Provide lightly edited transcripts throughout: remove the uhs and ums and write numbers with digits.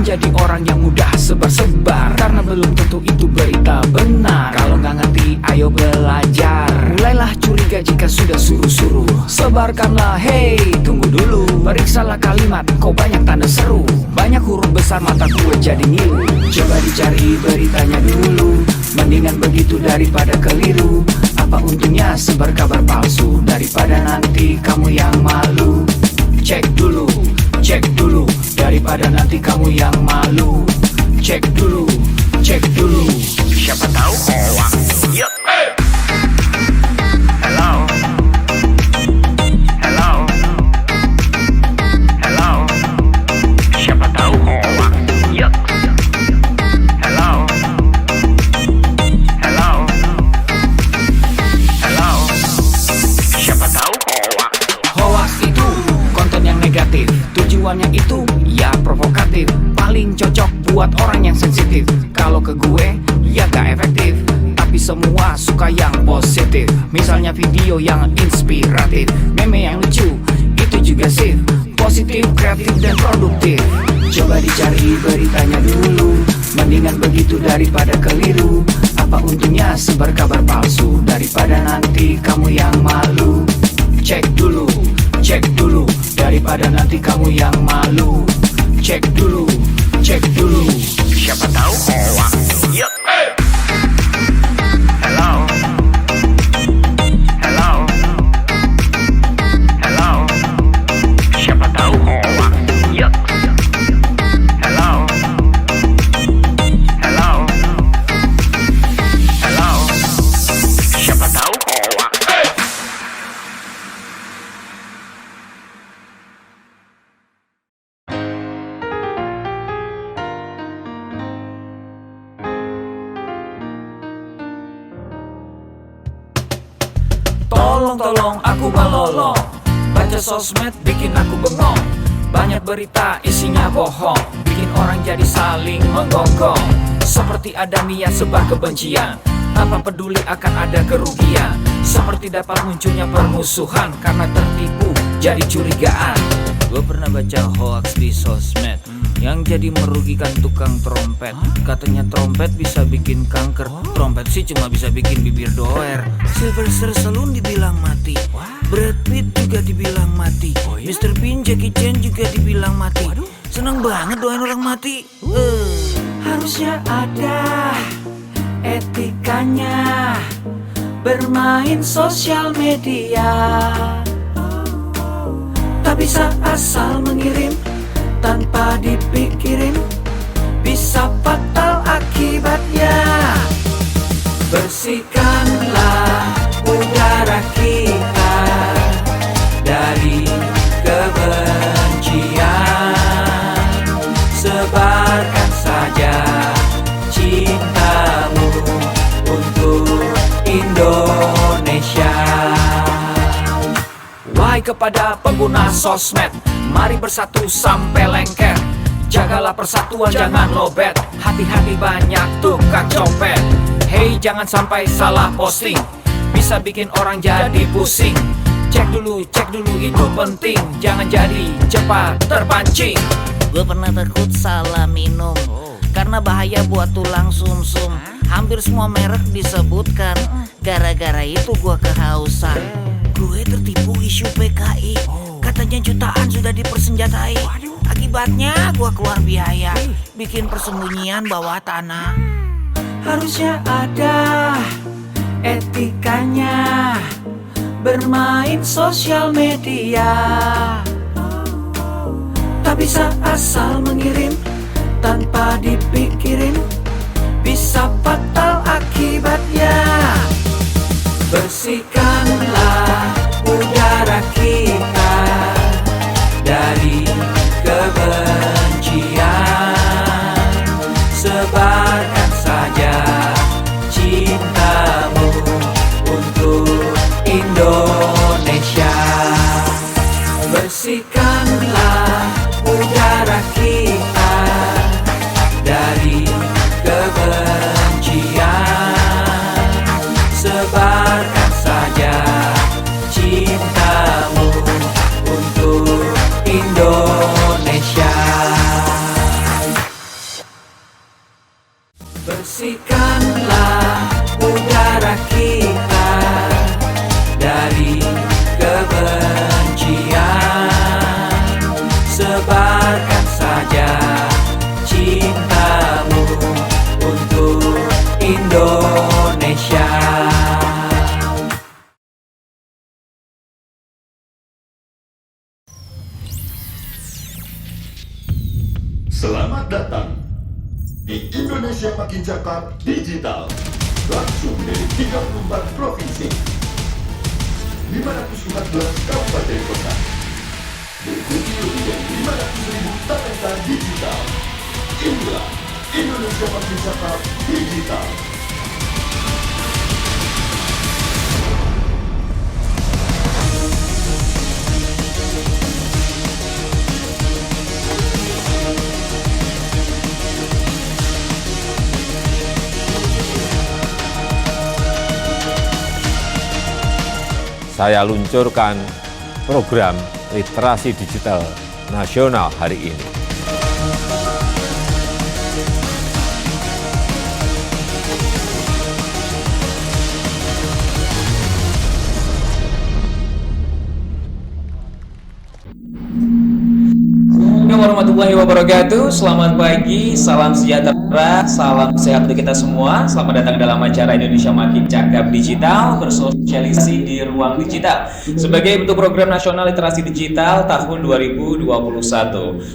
menjadi orang yang mudah sebar-sebar, karena belum tentu itu berita benar. Kalau nggak ngerti, ayo belajar. Mulailah curiga jika sudah suruh-suruh. Sebarkanlah, hey, tunggu dulu. Periksalah kalimat, kok banyak tanda seru. Banyak huruf besar, mata gue jadi ngilu. Coba dicari beritanya dulu, mendingan begitu daripada keliru. Apa untungnya sebar kabar palsu, daripada nanti kamu yang malu. Cek dulu, daripada nanti kamu yang malu. Cek dulu, siapa tahu hoax. Yup. Hello, siapa tahu hoax. Yup. Hello, siapa tahu hoax. Hoax itu konten yang negatif, tujuannya itu ya provokatif. Paling cocok buat orang yang sensitif. Kalau ke gue ya gak efektif, tapi semua suka yang positif. Misalnya video yang inspiratif, meme yang lucu, itu juga sip. Positif, kreatif, dan produktif. Coba dicari beritanya dulu, mendingan begitu daripada keliru. Apa untungnya sebar kabar palsu, daripada nanti kamu yang malu. Cek dulu, daripada nanti kamu yang malu. Cek dulu, siapa tahu hoax. Yup. Hello, siapa tahu hoax. Yup. Hello, siapa tahu hoax. Tolong aku melolong, baca sosmed bikin aku bengong. Banyak berita isinya bohong, bikin orang jadi saling menggonggong. Seperti ada niat sebar kebencian, tanpa peduli akan ada kerugian. Seperti dapat munculnya permusuhan, karena tertipu jadi curigaan. Gue pernah baca hoax di sosmed, yang jadi merugikan tukang trompet. Katanya trompet bisa bikin kanker, trompet sih cuma bisa bikin bibir doer. Sylvester Stallone dibilang mati, Brad Pitt juga dibilang mati, Mr. Bean, Jackie Chan juga dibilang mati. Seneng banget doain orang mati. Harusnya ada etikanya bermain sosial media. Tak bisa asal mengirim tanpa dipikirin, bisa fatal akibatnya. Bersihkanlah udara kita dari kebencian. Sebarkan saja cintamu untuk Indonesia. Wahai kepada pengguna sosmed, mari bersatu sampai lengket. Jagalah persatuan, jangan lobet. Hati-hati banyak tukang copet. Hey, jangan sampai salah posting, bisa bikin orang jadi pusing. Cek dulu itu penting, jangan jadi cepat terpancing. Gue pernah takut salah minum, karena bahaya buat tulang sumsum. Hampir semua merek disebutkan, gara-gara itu gue kehausan. Gue tertipu isu PKI, katanya jutaan sudah dipersenjatai. Akibatnya gue keluar biaya, bikin persembunyian bawah tanah. Harusnya ada etikanya bermain sosial media. Tak bisa asal mengirim tanpa dipikirin, bisa fatal akibatnya. Bersihkanlah udara kita dari kebencian. Sebarkan saja cintamu untuk Indonesia. Bersihkanlah udara kita dari kebencian. Sebarkan saja cintamu untuk Indonesia. Tebarkan saja cintamu untuk Indonesia. Selamat datang di Indonesia Makin Cakap Digital, langsung dari 34 provinsi, 514 kabupaten kota, diikuti lebih dari 500.000 talenta digital. Inilah Indonesia Makin Cakap Digital. Saya luncurkan program literasi digital nasional hari ini. Assalamualaikum warahmatullahi wabarakatuh. Selamat pagi, salam sejahtera, salam sehat untuk kita semua. Selamat datang dalam acara Indonesia Makin Cakap Digital, bersosialisasi di ruang digital sebagai bentuk program nasional literasi digital tahun 2021.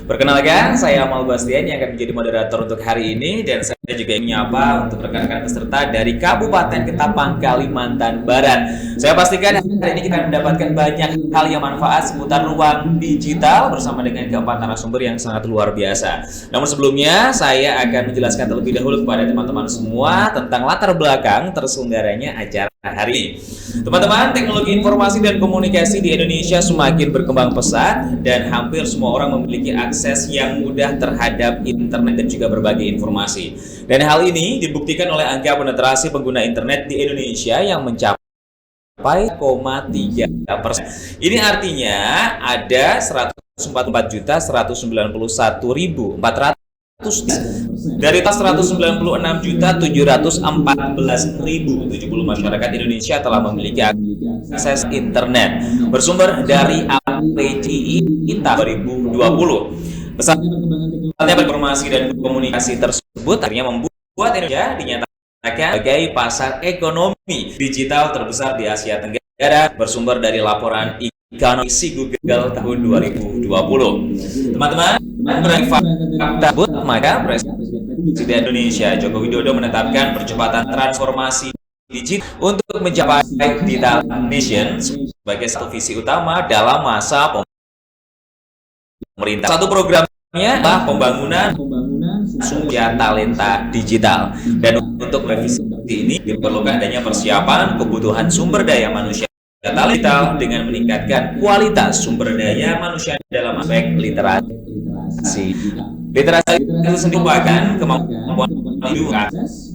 Perkenalkan, saya Amal Bastian yang akan menjadi moderator untuk hari ini, dan saya juga ingin menyapa untuk rekan-rekan peserta dari Kabupaten Ketapang, Kalimantan Barat. Saya pastikan hari ini kita mendapatkan banyak hal yang manfaat seputar ruang digital bersama dengan keempat narasumber yang sangat luar biasa. Namun sebelumnya, saya akan menjelaskan terlebih dahulu kepada teman-teman semua tentang latar belakang terselenggaranya acara hari ini. Teman-teman, teknologi informasi dan komunikasi di Indonesia semakin berkembang pesat dan hampir semua orang memiliki akses yang mudah terhadap internet dan juga berbagai informasi. Dan hal ini dibuktikan oleh angka penetrasi pengguna internet di Indonesia yang mencapai 0,3%. Ini artinya ada 144.191.400 dari tas 196.714.070 masyarakat Indonesia telah memiliki akses internet bersumber dari APCI tahun 2020. Pesatnya informasi dan komunikasi tersebut akhirnya membuat Indonesia dinyatakan sebagai pasar ekonomi digital terbesar di Asia Tenggara bersumber dari laporan Ekonomi Google tahun 2020. Teman-teman, fakta tersebut, maka Presiden Indonesia Joko Widodo menetapkan percepatan transformasi digital untuk mencapai Digital Nation sebagai satu visi utama dalam masa pemerintah. Satu programnya adalah pembangunan sumber talenta digital, dan untuk revisi ini diperlukan adanya persiapan kebutuhan sumber daya manusia digital dengan meningkatkan kualitas sumber daya manusia dalam aspek literasi. Literasi itu sendiri merupakan kemampuan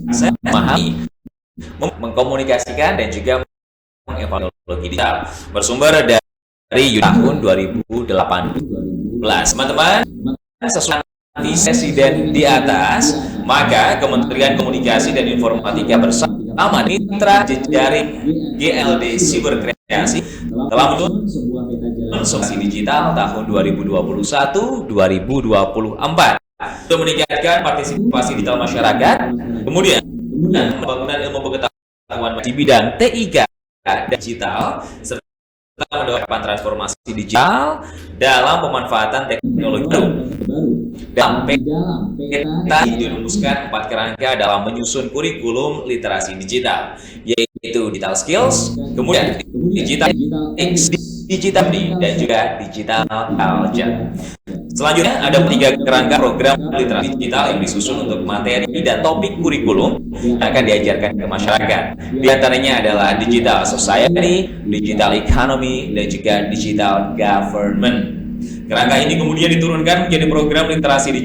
saya memahami, mengkomunikasikan dan juga mengevaluasi digital bersumber dari tahun 2018. Teman-teman, sesuai presiden di atas, maka Kementerian Komunikasi dan Informatika bersama mitra jejaring GLD Siberkreasi telah menyusun sebuah peta jalan solusi digital tahun 2021-2024 untuk meningkatkan partisipasi digital masyarakat, kemudian pembangunan ilmu pengetahuan di bidang TIK dan digital, serta mendorong transformasi digital dalam pemanfaatan teknologi baru. Dalam peta dirumuskan 4 kerangka dalam menyusun kurikulum literasi digital, yaitu digital skills, kemudian digital X, digital dan juga digital culture. Selanjutnya ada 3 kerangka program literasi digital yang disusun untuk materi dan topik kurikulum yang akan diajarkan ke masyarakat. Di antaranya adalah digital society, digital economy, dan juga digital government. Kerangka ini kemudian diturunkan menjadi program literasi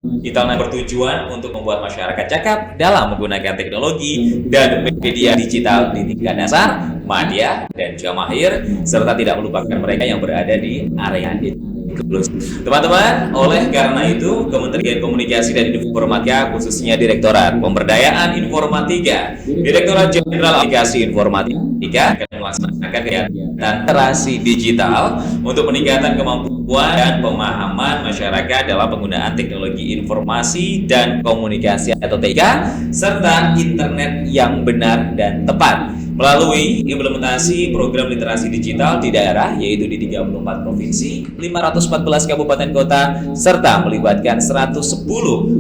digital yang bertujuan untuk membuat masyarakat cakap dalam menggunakan teknologi dan media digital di tingkat dasar, madya, dan juga mahir, serta tidak melupakan mereka yang berada di area inklusif. Teman-teman, oleh karena itu Kementerian Komunikasi dan Informatika, khususnya Direktorat Pemberdayaan Informatika, Direktorat Jenderal Aplikasi Informatika, Tiga akan melaksanakan kegiatan literasi digital untuk peningkatan kemampuan dan pemahaman masyarakat dalam penggunaan teknologi informasi dan komunikasi atau TIK serta internet yang benar dan tepat melalui implementasi program literasi digital di daerah yaitu di 34 provinsi, 514 kabupaten kota serta melibatkan 110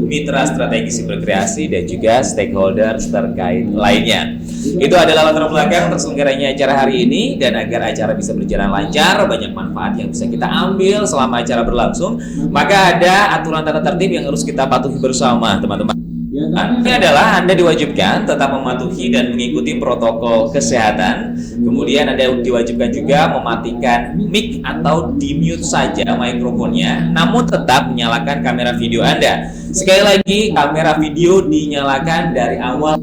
mitra strategi siberkreasi dan juga stakeholder terkait lainnya. Itu adalah latar belakang terselenggaranya acara hari ini, dan agar acara bisa berjalan lancar, banyak manfaat yang bisa kita ambil selama acara berlangsung, maka ada aturan tata tertib yang harus kita patuhi bersama, teman-teman. Ini adalah Anda diwajibkan tetap mematuhi dan mengikuti protokol kesehatan. Kemudian Anda diwajibkan juga mematikan mic atau di-mute saja mikrofonnya, namun tetap menyalakan kamera video Anda. Sekali lagi, kamera video dinyalakan dari awal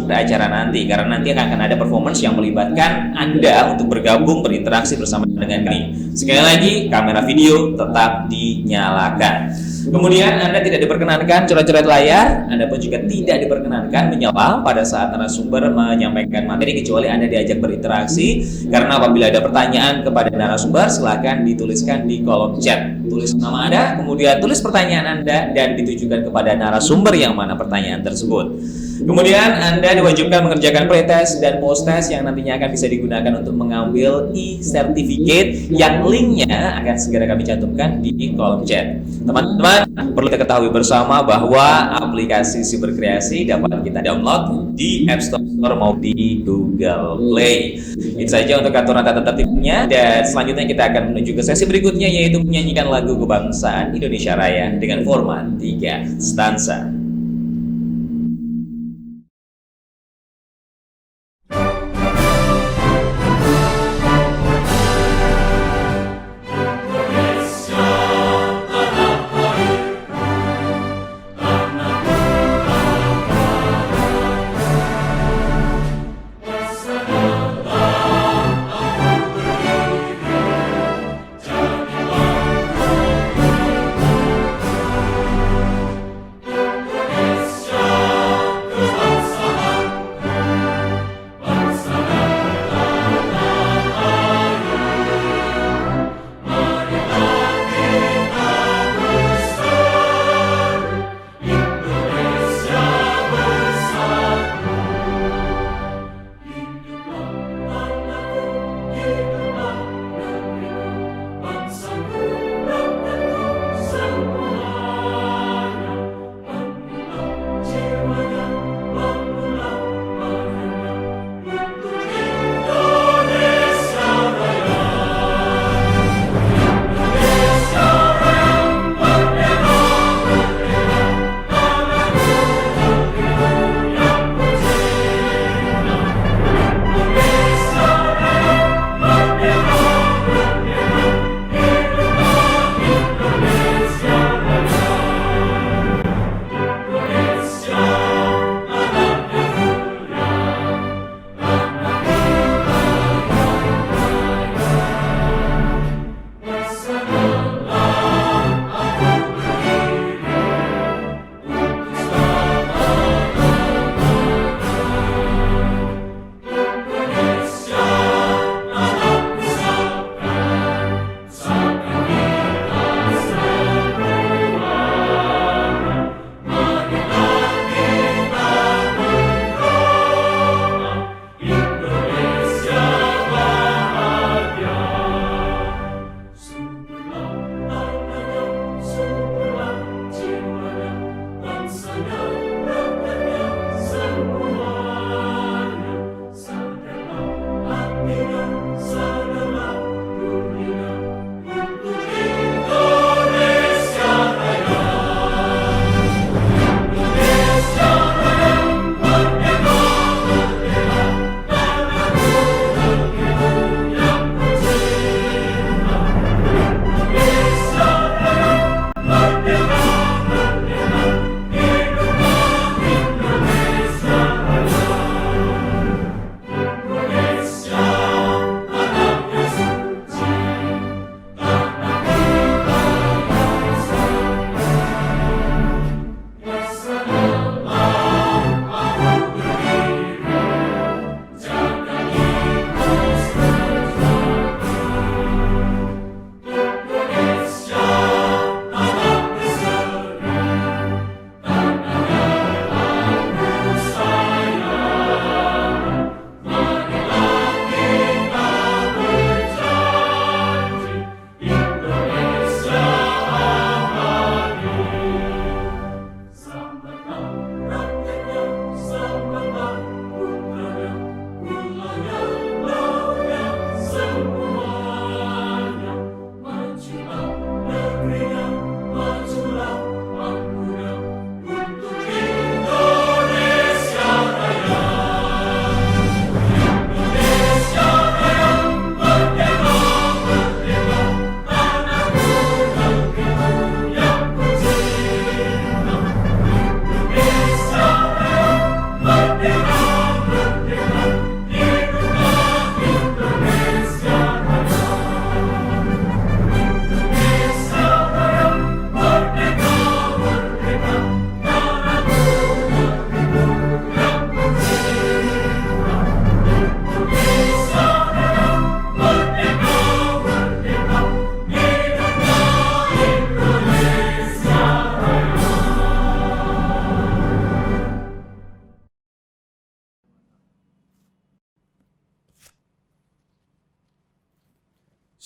acara nanti, karena nanti akan ada performance yang melibatkan Anda untuk bergabung berinteraksi bersama dengan kami. Sekali lagi, kamera video tetap dinyalakan. Kemudian Anda tidak diperkenankan coret-coret layar, Anda pun juga tidak diperkenankan menyela pada saat narasumber menyampaikan materi kecuali Anda diajak berinteraksi. Karena apabila ada pertanyaan kepada narasumber, silakan dituliskan di kolom chat. Tulis nama Anda, kemudian tulis pertanyaan Anda dan ditujukan kepada narasumber yang mana pertanyaan tersebut. Kemudian Anda diwajibkan mengerjakan pretest dan post-test yang nantinya akan bisa digunakan untuk mengambil e-certificate yang linknya akan segera kami cantumkan di kolom chat. Teman-teman, perlu kita ketahui bersama bahwa aplikasi Siberkreasi dapat kita download di App Store maupun di Google Play. Itu saja untuk aturan tata tertibnya, dan selanjutnya kita akan menuju ke sesi berikutnya, yaitu menyanyikan lagu kebangsaan Indonesia Raya dengan format 3 stansa.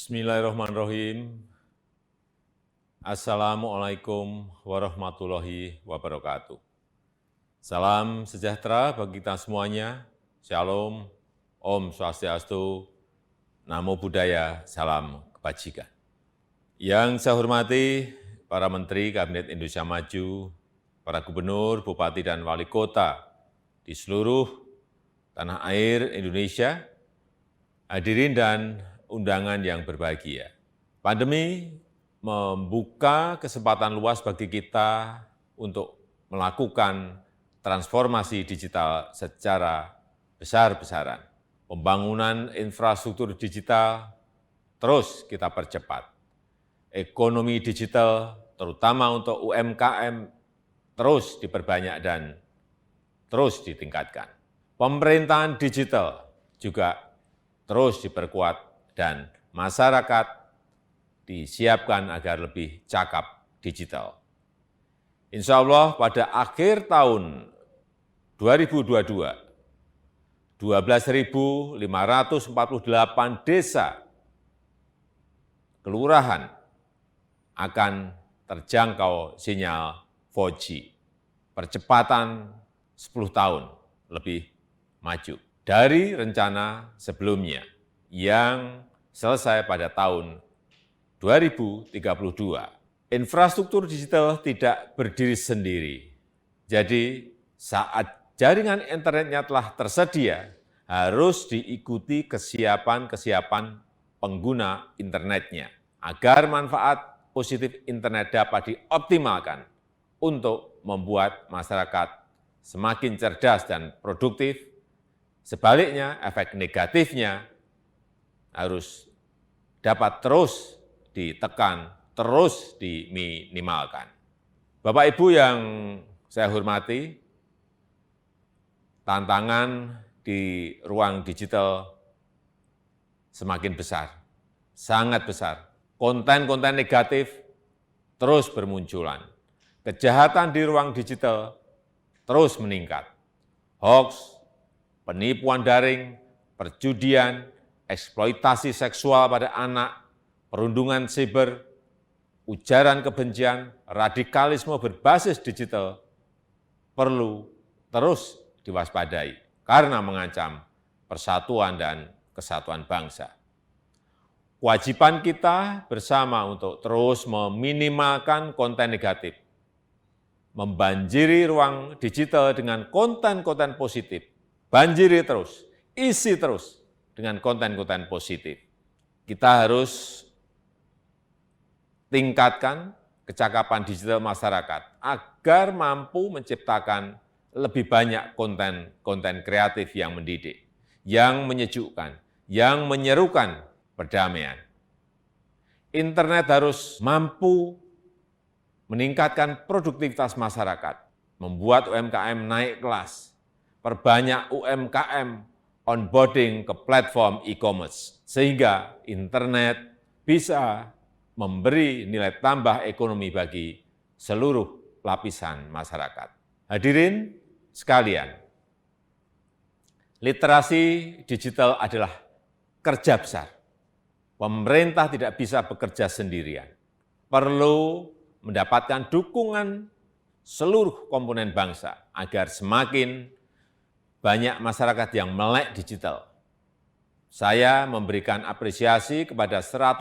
Bismillahirrahmanirrahim. Assalamualaikum warahmatullahi wabarakatuh. Salam sejahtera bagi kita semuanya. Shalom, Om Swastiastu, Namo Buddhaya, salam kebajikan. Yang saya hormati para Menteri Kabinet Indonesia Maju, para Gubernur, Bupati, dan Wali Kota di seluruh tanah air Indonesia, hadirin dan undangan yang berbahagia. Pandemi membuka kesempatan luas bagi kita untuk melakukan transformasi digital secara besar-besaran. Pembangunan infrastruktur digital terus kita percepat. Ekonomi digital, terutama untuk UMKM, terus diperbanyak dan terus ditingkatkan. Pemerintahan digital juga terus diperkuat dan masyarakat disiapkan agar lebih cakap digital. Insya Allah pada akhir tahun 2022, 12.548 desa kelurahan akan terjangkau sinyal 4G. Percepatan 10 tahun lebih maju dari rencana sebelumnya yang selesai pada tahun 2032. Infrastruktur digital tidak berdiri sendiri. Jadi saat jaringan internetnya telah tersedia, harus diikuti kesiapan pengguna internetnya agar manfaat positif internet dapat dioptimalkan untuk membuat masyarakat semakin cerdas dan produktif. Sebaliknya, efek negatifnya harus dapat terus ditekan, terus diminimalkan. Bapak Ibu yang saya hormati, tantangan di ruang digital semakin besar, sangat besar. Konten-konten negatif terus bermunculan. Kejahatan di ruang digital terus meningkat. Hoax, penipuan daring, perjudian, eksploitasi seksual pada anak, perundungan siber, ujaran kebencian, radikalisme berbasis digital perlu terus diwaspadai karena mengancam persatuan dan kesatuan bangsa. Kewajiban kita bersama untuk terus meminimalkan konten negatif, membanjiri ruang digital dengan konten-konten positif, banjiri terus, isi terus dengan konten-konten positif. Kita harus tingkatkan kecakapan digital masyarakat agar mampu menciptakan lebih banyak konten kreatif yang mendidik, yang menyejukkan, yang menyerukan perdamaian. Internet harus mampu meningkatkan produktivitas masyarakat, membuat UMKM naik kelas, perbanyak UMKM onboarding ke platform e-commerce, sehingga internet bisa memberi nilai tambah ekonomi bagi seluruh lapisan masyarakat. Hadirin sekalian, literasi digital adalah kerja besar. Pemerintah tidak bisa bekerja sendirian. Perlu mendapatkan dukungan seluruh komponen bangsa agar semakin banyak masyarakat yang melek digital. Saya memberikan apresiasi kepada 110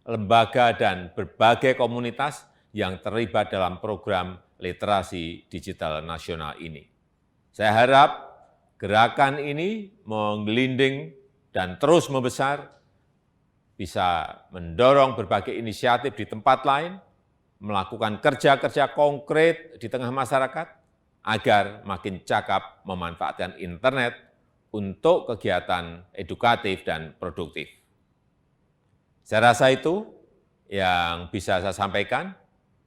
lembaga dan berbagai komunitas yang terlibat dalam program literasi digital nasional ini. Saya harap gerakan ini menggelinding dan terus membesar, bisa mendorong berbagai inisiatif di tempat lain, melakukan kerja-kerja konkret di tengah masyarakat, agar makin cakap memanfaatkan internet untuk kegiatan edukatif dan produktif. Saya rasa itu yang bisa saya sampaikan,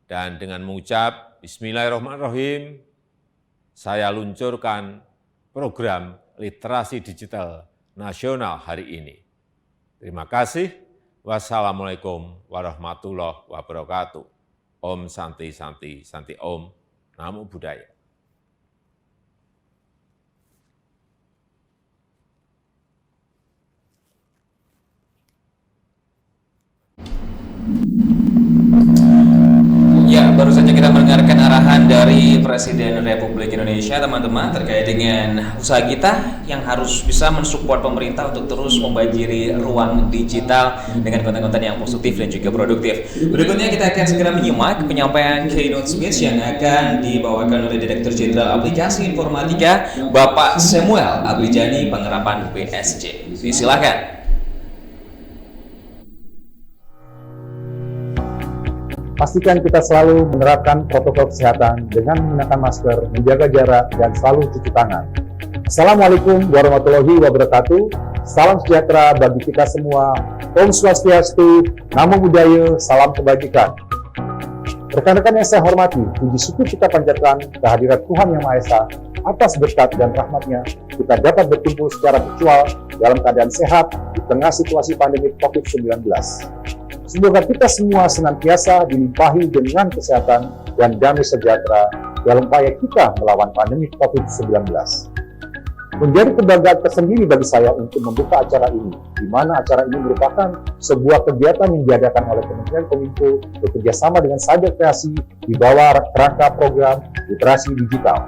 dan dengan mengucap Bismillahirrahmanirrahim, saya luncurkan program literasi digital nasional hari ini. Terima kasih. Wassalamualaikum warahmatullahi wabarakatuh. Om Santi Santi Santi Om. Namo Buddhaya. Ya, baru saja kita mendengarkan arahan dari Presiden Republik Indonesia, teman-teman, terkait dengan usaha kita yang harus bisa mensupport pemerintah untuk terus membanjiri ruang digital dengan konten-konten yang positif dan juga produktif. Berikutnya kita akan segera menyimak penyampaian keynote speech yang akan dibawakan oleh Direktur Jenderal Aplikasi Informatika, Bapak Samuel Abrijani, Penerapan BSJ. Silakan. Pastikan kita selalu menerapkan protokol kesehatan dengan menggunakan masker, menjaga jarak, dan selalu cuci tangan. Assalamualaikum warahmatullahi wabarakatuh. Salam sejahtera bagi kita semua. Om Swastiastu, Namo Buddhaya, salam kebajikan. Rekan-rekan yang saya hormati, puji syukur kita panjatkan kehadirat Tuhan Yang Maha Esa atas berkat dan rahmat-Nya kita dapat berkumpul secara virtual dalam keadaan sehat di tengah situasi pandemi COVID-19. Semoga kita semua senantiasa dilimpahi dengan kesehatan dan damai sejahtera dalam upaya kita melawan pandemi COVID-19. Menjadi kebanggaan tersendiri bagi saya untuk membuka acara ini, di mana acara ini merupakan sebuah kegiatan yang diadakan oleh Kementerian Kominfo bekerjasama dengan Cyber Kreasi di bawah kerangka program literasi digital.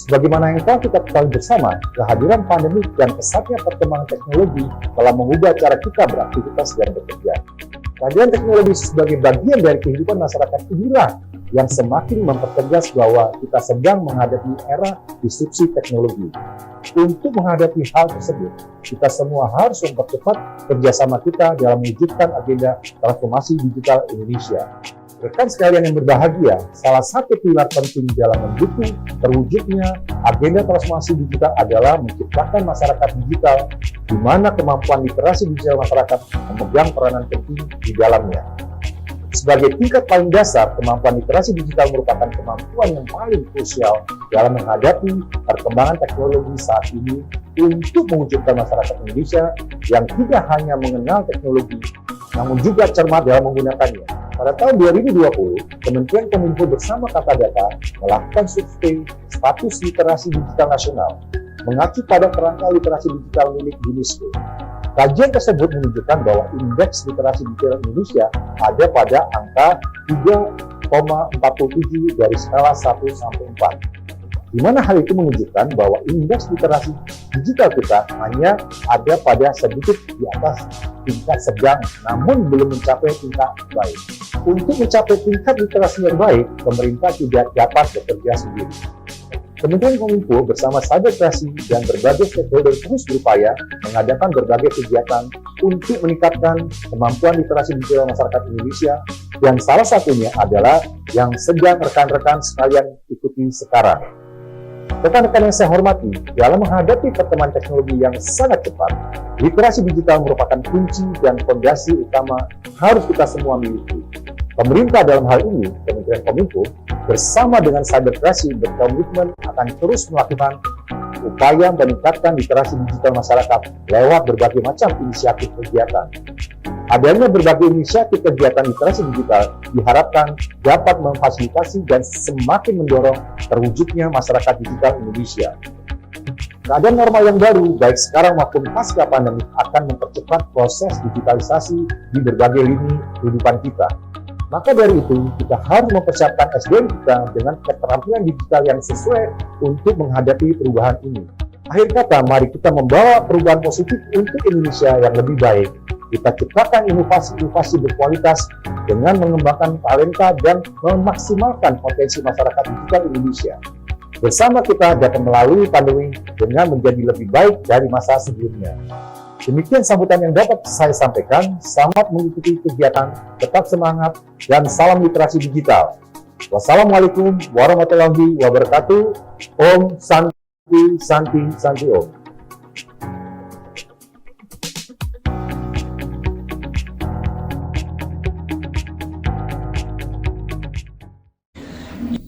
Sebagaimana yang telah kita ketahui bersama, kehadiran pandemi dan pesatnya perkembangan teknologi telah mengubah cara kita beraktivitas dan bekerja. Kehadiran teknologi sebagai bagian dari kehidupan masyarakat inilah yang semakin mempertegas bahwa kita sedang menghadapi era disrupsi teknologi. Untuk menghadapi hal tersebut, kita semua harus mempercepat kerjasama kita dalam mewujudkan agenda transformasi digital Indonesia. Rekan sekalian yang berbahagia, salah satu pilar penting dalam mendukung terwujudnya agenda transformasi digital adalah menciptakan masyarakat digital di mana kemampuan literasi digital masyarakat memegang peranan penting di dalamnya. Sebagai tingkat paling dasar, kemampuan literasi digital merupakan kemampuan yang paling krusial dalam menghadapi perkembangan teknologi saat ini untuk mewujudkan masyarakat Indonesia yang tidak hanya mengenal teknologi, namun juga cermat dalam menggunakannya. Pada tahun 2020, Kementerian Kominfo bersama Kata Data melakukan survei status literasi digital nasional, mengacu pada kerangka literasi digital milik UNESCO. Kajian tersebut menunjukkan bahwa indeks literasi digital Indonesia ada pada angka 3,47 dari skala 1 sampai 4. Di mana hal itu menunjukkan bahwa indeks literasi digital kita hanya ada pada sedikit di atas tingkat sedang, namun belum mencapai tingkat baik. Untuk mencapai tingkat literasi yang baik, pemerintah tidak dapat bekerja sendiri. Kementerian Kominfo bersama Cyber Kreasi dan berbagai stakeholder terus berupaya mengadakan berbagai kegiatan untuk meningkatkan kemampuan literasi digital masyarakat Indonesia, dan salah satunya adalah yang sedang rekan-rekan sekalian ikuti sekarang. Rekan-rekan yang saya hormati, dalam menghadapi perkembangan teknologi yang sangat cepat, literasi digital merupakan kunci dan fondasi utama harus kita semua miliki. Pemerintah dalam hal ini, Kementerian Kominfo, bersama dengan Cyber Kreasi berkomitmen akan terus melakukan upaya meningkatkan literasi digital masyarakat lewat berbagai macam inisiatif kegiatan. Adanya berbagai inisiatif kegiatan literasi digital diharapkan dapat memfasilitasi dan semakin mendorong terwujudnya masyarakat digital Indonesia. Keadaan normal yang baru, baik sekarang maupun pasca pandemi, akan mempercepat proses digitalisasi di berbagai lini kehidupan kita. Maka dari itu, kita harus mempersiapkan SDM kita dengan keterampilan digital yang sesuai untuk menghadapi perubahan ini. Akhir kata, mari kita membawa perubahan positif untuk Indonesia yang lebih baik. Kita ciptakan inovasi-inovasi berkualitas dengan mengembangkan talenta dan memaksimalkan potensi masyarakat digital Indonesia. Bersama kita dapat melalui pandemi dengan menjadi lebih baik dari masa sebelumnya. Demikian sambutan yang dapat saya sampaikan. Selamat mengikuti kegiatan, tetap semangat, dan salam literasi digital. Wassalamualaikum warahmatullahi wabarakatuh. Om Santi Santi Santi Om.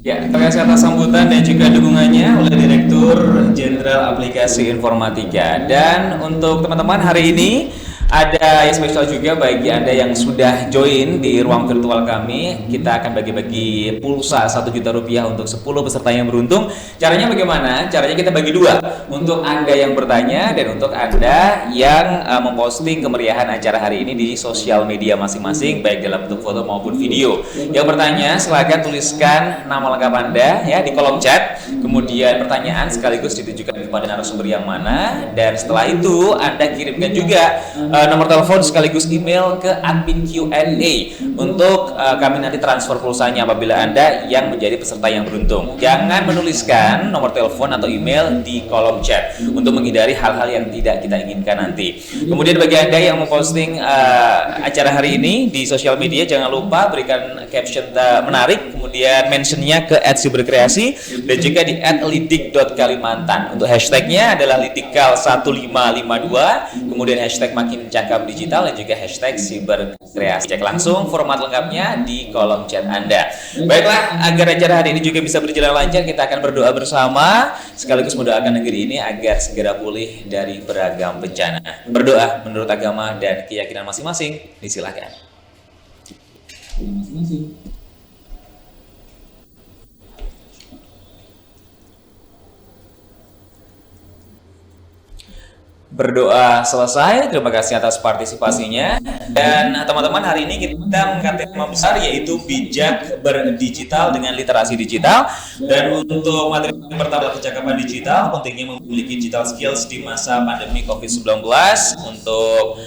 Ya, terima kasih atas sambutan dan juga dukungannya oleh Direktur Jenderal Aplikasi Informatika. Dan untuk teman-teman hari ini ada yang spesial juga bagi Anda yang sudah join di ruang virtual kami. Kita akan bagi-bagi pulsa 1 juta rupiah untuk 10 peserta yang beruntung. Caranya bagaimana? Caranya kita bagi dua, untuk Anda yang bertanya dan untuk Anda yang memposting kemeriahan acara hari ini di sosial media masing-masing, baik dalam bentuk foto maupun video. Yang bertanya silakan tuliskan nama lengkap Anda ya di kolom chat, kemudian pertanyaan sekaligus ditujukan kepada narasumber yang mana, dan setelah itu Anda kirimkan juga nomor telepon sekaligus email ke admin Q&A untuk kami nanti transfer pulsanya apabila Anda yang menjadi peserta yang beruntung. Jangan menuliskan nomor telepon atau email di kolom chat untuk menghindari hal-hal yang tidak kita inginkan nanti. Kemudian bagi Anda yang memposting acara hari ini di sosial media, jangan lupa berikan caption menarik, kemudian mentionnya ke @siberkreasi dan juga di @lidik.kalimantan. Untuk hashtagnya adalah lidikal1552, kemudian hashtag makin cakap digital dan juga hashtag siberkreasi. Cek langsung format lengkapnya di kolom chat Anda. Baiklah, agar acara hari ini juga bisa berjalan lancar, kita akan berdoa bersama sekaligus mendoakan negeri ini agar segera pulih dari beragam bencana. Berdoa menurut agama dan keyakinan masing-masing, disilakan. Berdoa selesai, terima kasih atas partisipasinya. Dan teman-teman, hari ini kita mengangkat tema besar yaitu bijak berdigital dengan literasi digital. Dan untuk materi pertama percakapan digital, pentingnya memiliki digital skills di masa pandemi COVID-19. Untuk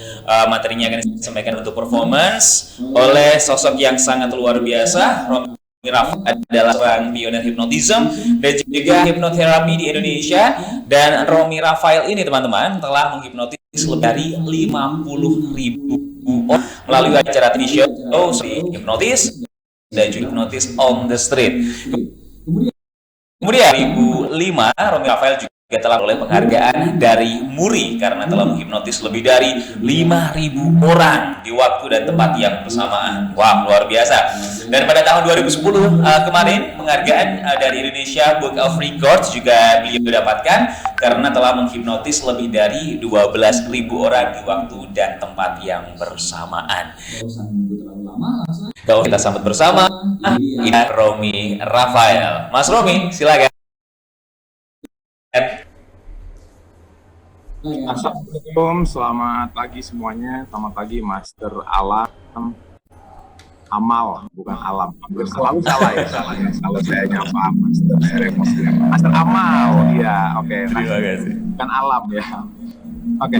materinya akan disampaikan untuk performance oleh sosok yang sangat luar biasa. Romi Rafael adalah seorang pionir hipnotism dan juga hipnoterapi di Indonesia, dan Romi Rafael ini teman-teman telah menghipnotis lebih dari 50.000 orang melalui acara TV show hipnotis dan juga hipnotis on the street. Kemudian 2005 Romi Rafael juga telah oleh penghargaan dari Muri karena telah menghipnotis lebih dari 5.000 orang di waktu dan tempat yang bersamaan. Wah, luar biasa. Dan pada tahun 2010 kemarin penghargaan dari Indonesia Book of Records juga beliau dapatkan karena telah menghipnotis lebih dari 12.000 orang di waktu dan tempat yang bersamaan. Kalau kita sambut bersama Romi Rafael. Mas Romi, silakan. Assalamualaikum, selamat pagi semuanya. Selamat pagi Master Amal, bukan Alam. Selalu salah ya. Kalau saya nyapa Master emosi. Master Amal, iya, oke. Terima kasih. Bukan Alam ya. Oke,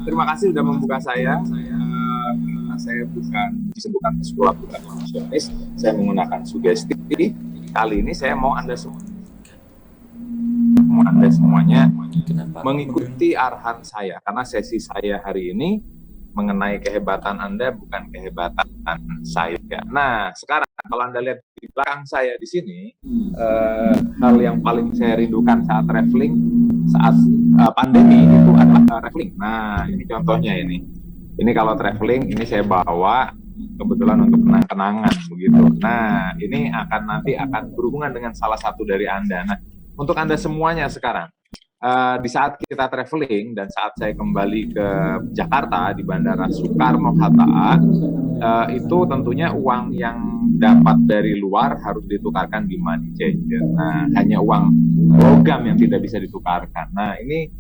terima kasih sudah membuka saya. Karena saya bukan disebutkan psikolog, bukan emosionis. Saya menggunakan sugesti. Kali ini saya mau Anda semuanya mengikuti arahan saya, karena sesi saya hari ini mengenai kehebatan Anda bukan kehebatan saya. Nah, sekarang kalau Anda lihat di belakang saya di sini, hal yang paling saya rindukan saat traveling, saat pandemi itu adalah traveling. Nah, ini contohnya ini. Ini kalau traveling, ini saya bawa kebetulan untuk kenang-kenangan begitu. Nah, ini nanti akan berhubungan dengan salah satu dari Anda. Nah, untuk Anda semuanya sekarang, di saat kita traveling dan saat saya kembali ke Jakarta di Bandara Soekarno-Hatta, itu tentunya uang yang dapat dari luar harus ditukarkan di money changer. Nah, hanya uang logam yang tidak bisa ditukarkan. Nah, ini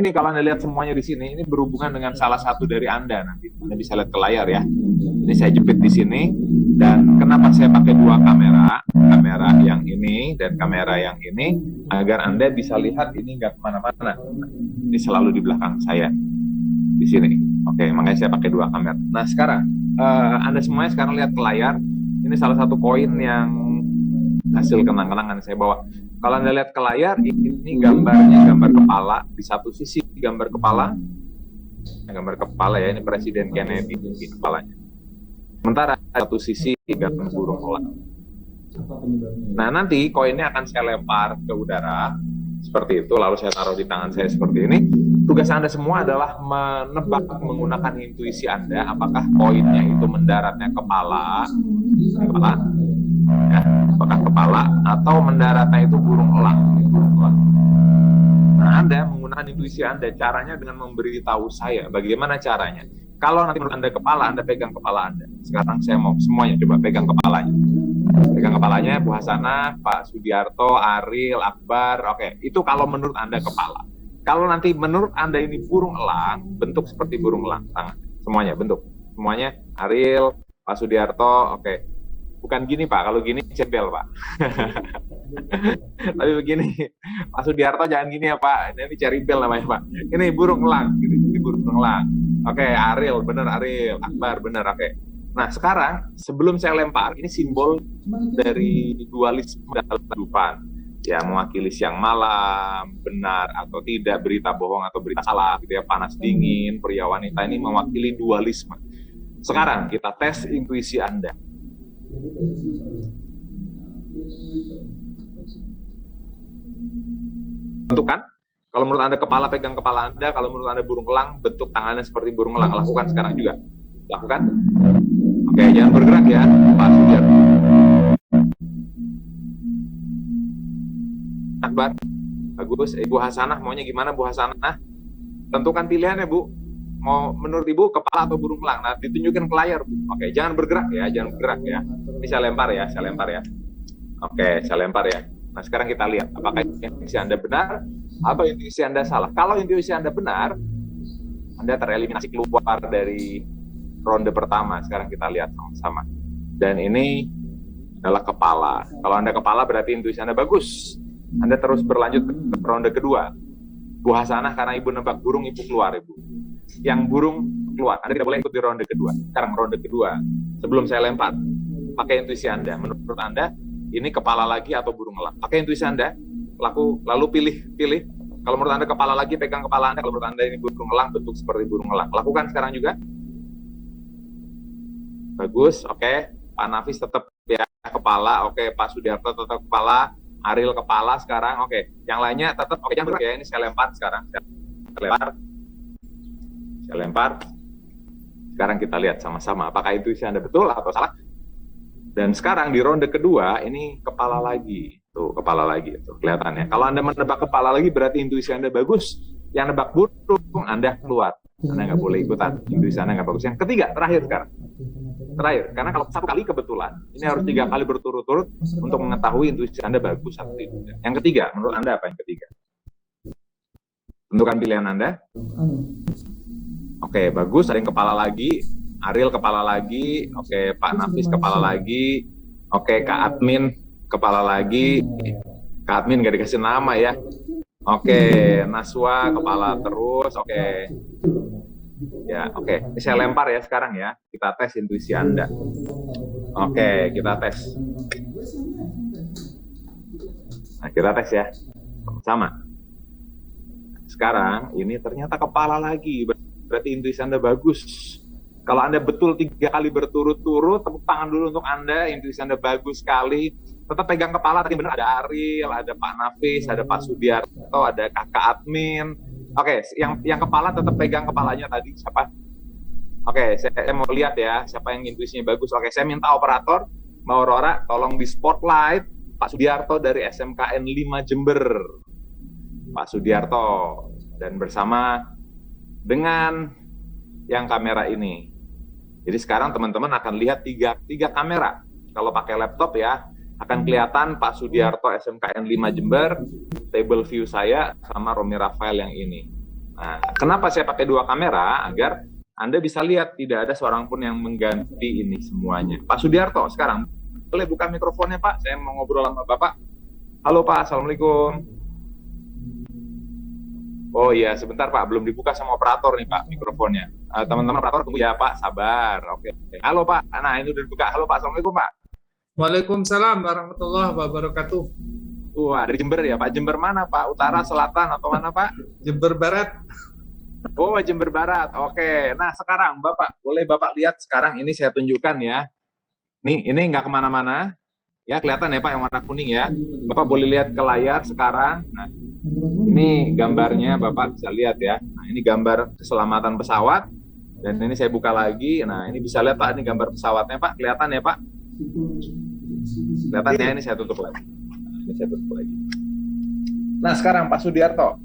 kalau Anda lihat semuanya di sini, ini berhubungan dengan salah satu dari Anda nanti. Anda bisa lihat ke layar ya. Ini saya jepit di sini. Dan kenapa saya pakai dua kamera yang ini dan kamera yang ini, agar Anda bisa lihat ini nggak kemana-mana. Ini selalu di belakang saya, di sini. Oke, makanya saya pakai dua kamera. Nah, sekarang Anda semuanya sekarang lihat ke layar. Ini salah satu koin yang hasil kenang-kenangan saya bawa. Kalau Anda lihat ke layar, ini gambarnya gambar kepala. Di satu sisi gambar kepala ya, ini Presiden Kennedy di kepalanya. Sementara satu sisi gambar burung elang. Nah, nanti koinnya akan saya lempar ke udara seperti itu, lalu saya taruh di tangan saya seperti ini. Tugas Anda semua adalah menebak menggunakan intuisi Anda, apakah koinnya itu mendaratnya kepala, ya, apakah kepala atau mendaratnya itu burung elang. Nah, Anda menggunakan intuisi Anda, caranya dengan memberitahu saya. Bagaimana caranya? Kalau nanti menurut Anda kepala, Anda pegang kepala Anda. Sekarang saya mau semuanya coba pegang kepalanya. Pegang kepalanya, Bu Hasanah, Pak Sudiarto, Ariel, Akbar. Oke, itu kalau menurut Anda kepala. Kalau nanti menurut Anda ini burung elang, bentuk seperti burung elang, tangan. Semuanya bentuk. Semuanya, Ariel, Pak Sudiarto, oke. Bukan gini Pak, kalau gini cebel Pak. Tapi begini, Pak Sudiarto jangan gini ya Pak, ini cari bel namanya Pak. Ini burung elang, ini burung elang. Oke, Ariel, bener Ariel, Akbar, bener, oke. Nah sekarang, sebelum saya lempar, ini simbol dari dualisme dalam kehidupan. Ya, mewakili siang malam, benar atau tidak, berita bohong atau berita salah, gitu ya, panas dingin, pria wanita, ini mewakili dualisme. Sekarang kita tes intuisi Anda. Bentukan. Kalau menurut Anda kepala, pegang kepala Anda. Kalau menurut Anda burung elang, bentuk tangannya seperti burung elang. Lakukan sekarang juga. Lakukan. Oke, jangan bergerak ya, Pak Sudiarto. Akbar. Bagus. Ibu Hasanah, maunya gimana Bu Hasanah? Tentukan pilihannya Bu. Mau menurut Ibu kepala atau burung elang? Nah, ditunjukkan ke layar Bu. Oke, jangan bergerak ya, jangan bergerak ya. Ini saya lempar ya, saya lempar ya. Oke, saya lempar ya. Nah, sekarang kita lihat apakah intuisi Anda benar atau intuisi Anda salah. Kalau intuisi Anda benar, Anda tereliminasi keluar dari ronde pertama. Sekarang kita lihat sama-sama. Dan ini adalah kepala. Kalau Anda kepala berarti intuisi Anda bagus. Anda terus berlanjut ke ronde kedua. Bu Hasanah, karena Ibu nebak burung, Ibu keluar Ibu. Yang burung keluar. Anda tidak boleh ikut di ronde kedua. Sekarang ronde kedua. Sebelum saya lempar, pakai intuisi Anda. Menurut Anda, ini kepala lagi atau burung elang? Pakai intuisi Anda, lalu pilih. Kalau menurut Anda kepala lagi, pegang kepala Anda. Kalau menurut Anda ini burung elang, bentuk seperti burung elang. Lakukan sekarang juga. Bagus, oke. Pak Nafis tetap ya kepala, oke. Pak Sudiarto tetap kepala. Ariel kepala sekarang, oke. Yang lainnya tetap, oke, jangan bergerak ya. Ini saya lempar sekarang. Saya lempar. Sekarang kita lihat sama-sama apakah intuisi Anda betul atau salah. Dan sekarang di ronde kedua ini kepala lagi. Tuh, kepala lagi tuh kelihatannya. Kalau Anda menebak kepala lagi berarti intuisi Anda bagus. Yang nebak burung Anda keluar. Anda nggak boleh ikutan. Intuisi Anda nggak bagus. Yang ketiga, terakhir sekarang. Terakhir, karena kalau satu kali kebetulan, ini harus 3 kali berturut-turut untuk mengetahui intuisi Anda bagus atau tidak. Yang ketiga, menurut Anda apa yang ketiga? Tentukan pilihan Anda. Oke, bagus. Ada yang kepala lagi. Ariel kepala lagi, oke, Pak Nafis kepala lagi, oke, Kak Admin kepala lagi, Kak Admin nggak dikasih nama ya, oke, Naswa kepala terus, oke, ya, oke, ini saya lempar ya sekarang ya, kita tes intuisi Anda, oke, kita tes, nah kita tes ya, sama, sekarang ini ternyata kepala lagi, berarti intuisi Anda bagus. Kalau Anda betul 3 kali berturut-turut, tepuk tangan dulu untuk Anda, intuisi Anda bagus sekali. Tetap pegang kepala, tadi benar ada Ariel, ada Pak Nafis, ada Pak Sudiarto, ada Kakak Admin. Oke, yang kepala tetap pegang kepalanya tadi, siapa? Oke, saya mau lihat ya, siapa yang intuisinya bagus. Oke, saya minta operator, Mbak Aurora, tolong di spotlight Pak Sudiarto dari SMKN 5 Jember. Pak Sudiarto, dan bersama dengan yang kamera ini. Jadi sekarang teman-teman akan lihat tiga kamera. Kalau pakai laptop ya, akan kelihatan Pak Sudiarto SMKN 5 Jember, table view saya, sama Romi Rafael yang ini. Nah, kenapa saya pakai 2 kamera? Agar Anda bisa lihat tidak ada seorang pun yang mengganti ini semuanya. Pak Sudiarto, sekarang boleh buka mikrofonnya Pak, saya mau ngobrol sama Bapak. Halo Pak, Assalamualaikum. Oh iya, sebentar Pak, belum dibuka sama operator nih Pak, mikrofonnya. Teman-teman operator tunggu ya Pak, sabar. Oke. Halo Pak, nah ini udah dibuka. Halo Pak, Assalamualaikum Pak. Waalaikumsalam warahmatullahi wabarakatuh. Wah, dari Jember ya Pak. Jember mana Pak? Utara, selatan, atau mana Pak? Jember Barat. Oh, Jember Barat. Oke. Nah sekarang Bapak, boleh Bapak lihat sekarang ini saya tunjukkan ya. Nih, ini nggak kemana-mana. Ya, kelihatan ya Pak yang warna kuning ya. Bapak boleh lihat ke layar sekarang. Nah, ini gambarnya Bapak bisa lihat ya. Nah, ini gambar keselamatan pesawat. Dan ini saya buka lagi. Nah, ini bisa lihat Pak, ini gambar pesawatnya Pak. Kelihatan ya Pak? Kelihatan ya, ini saya tutup lagi. Nah, ini saya tutup lagi. Nah, sekarang Pak Sudiarto.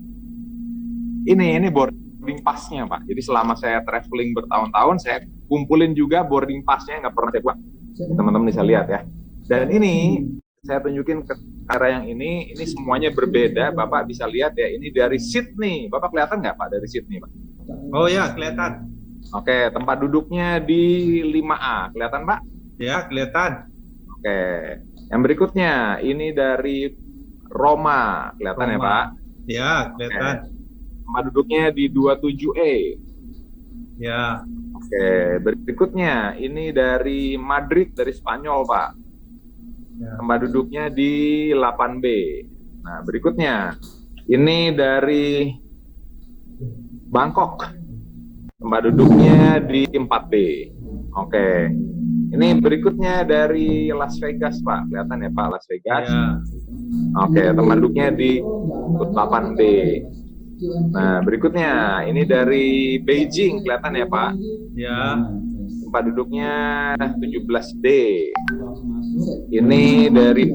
ini boarding pass-nya Pak. Jadi selama saya traveling bertahun-tahun, saya kumpulin juga boarding pass-nya, nggak pernah saya buang. Teman-teman bisa lihat ya. Dan ini saya tunjukin ke arah yang ini semuanya berbeda. Bapak bisa lihat ya, ini dari Sydney. Bapak kelihatan nggak Pak dari Sydney Pak? Oh ya, kelihatan. Oke, tempat duduknya di 5A. Kelihatan Pak? Ya, kelihatan. Oke. Yang berikutnya, ini dari Roma. Kelihatan ya Pak? Ya, kelihatan. Tempat duduknya di 27E. Ya. Oke, berikutnya ini dari Madrid, dari Spanyol, Pak. Ya. Tempat duduknya di 8B. Nah, berikutnya ini dari Bangkok. Tempat duduknya di 4B. Oke. Ini berikutnya dari Las Vegas, Pak. Kelihatan ya, Pak, Las Vegas? Ya. Oke, tempat duduknya di 8B. Nah, berikutnya ini dari Beijing, kelihatan ya Pak? Ya. Tempat duduknya 17D. Ini dari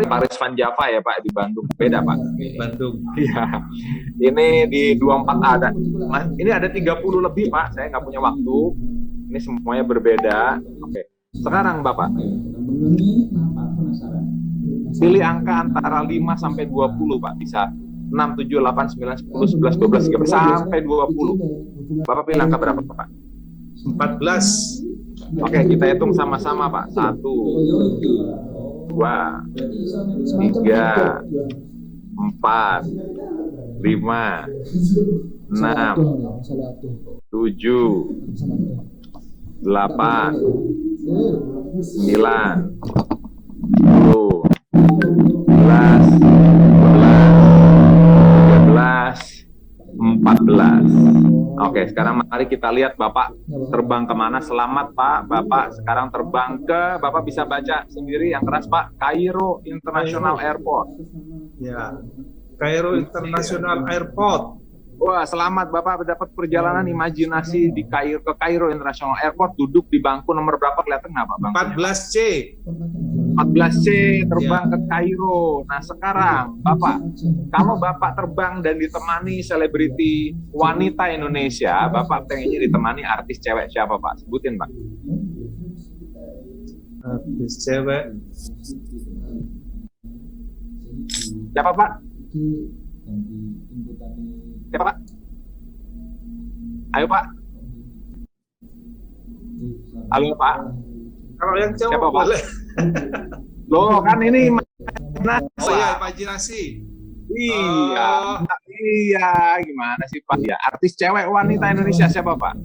Paris Van Java ya Pak, di Bandung. Beda Pak. Bandung. Iya. Ini di 24 ada. Nah, ini ada 30 lebih Pak, saya nggak punya waktu. Ini semuanya berbeda. Oke. Sekarang Bapak, pilih angka antara 5 sampai 20 Pak, bisa 6, 7, 8, 9, 10, 11, 12, 13 sampai 20. Bapak pilih angka berapa Pak? 14. Oke, kita hitung sama-sama Pak. 1, 2, 3, 4, 5, 6, 7, 8, 9, 10, 11, 12, 13, 14. Oke, sekarang mari kita lihat Bapak terbang kemana. Selamat Pak, Bapak sekarang terbang ke, Bapak bisa baca sendiri yang keras Pak, Kairo International Airport. Ya. Kairo International Airport. Wah, selamat Bapak dapat perjalanan imajinasi di Kairo, ke Kairo International Airport, duduk di bangku nomor berapa, kelihatan nggak Pak? 14C. 14C terbang ke Kairo. Nah sekarang Bapak, kalau Bapak terbang dan ditemani selebriti wanita Indonesia, Bapak pengennya ditemani artis cewek siapa Pak? Sebutin Pak. Artis cewek. Siapa Pak? Siapa Pak? Ayo Pak. Halo Pak. Kalau yang cewek Siapa, Pak? boleh. Loh kan ini Oh ya, imajinasi. Iya, iya, gimana sih Pak? Ya, artis cewek wanita Indonesia siapa Pak?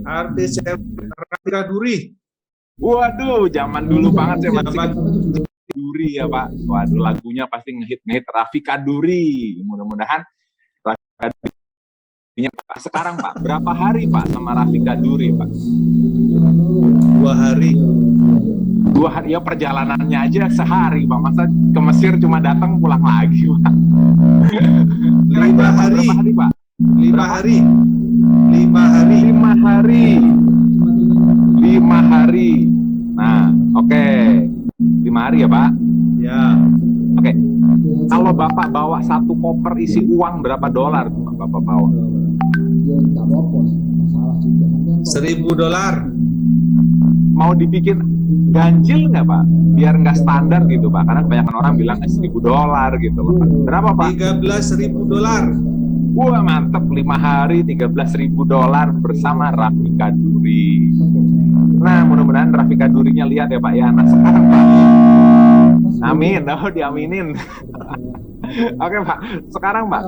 Artis cewek Rafika Duri. Waduh, zaman dulu banget saya masih Zaman Duri ya Pak. Waduh, lagunya pasti ngehit Rafika Duri. Mudah-mudahan Rafika Durinya Pak. Sekarang Pak, berapa hari Pak sama Rafika Duri Pak? 2 hari. 2 hari, ya perjalanannya aja sehari Pak. Masa ke Mesir cuma datang pulang lagi Pak? 5 hari. Berapa hari Pak? 5 hari. 5 hari. 5 hari. 5 hari. Nah, oke. 5 hari ya Pak? Ya. Oke. Kalau Bapak bawa 1 koper isi uang berapa dolar Bapak bawa? $1.000. Mau dibikin ganjil nggak Pak? Biar nggak standar gitu Pak. Karena kebanyakan orang bilang $1.000 gitu loh Pak. Berapa Pak? $13.000. Wah mantep, 5 hari $13.000 bersama Rafika Duri. Nah mudah-mudahan Rafika Durinya lihat ya Pak ya. Nah sekarang Pak, amin, oh diaminin. Oke Pak, sekarang Pak,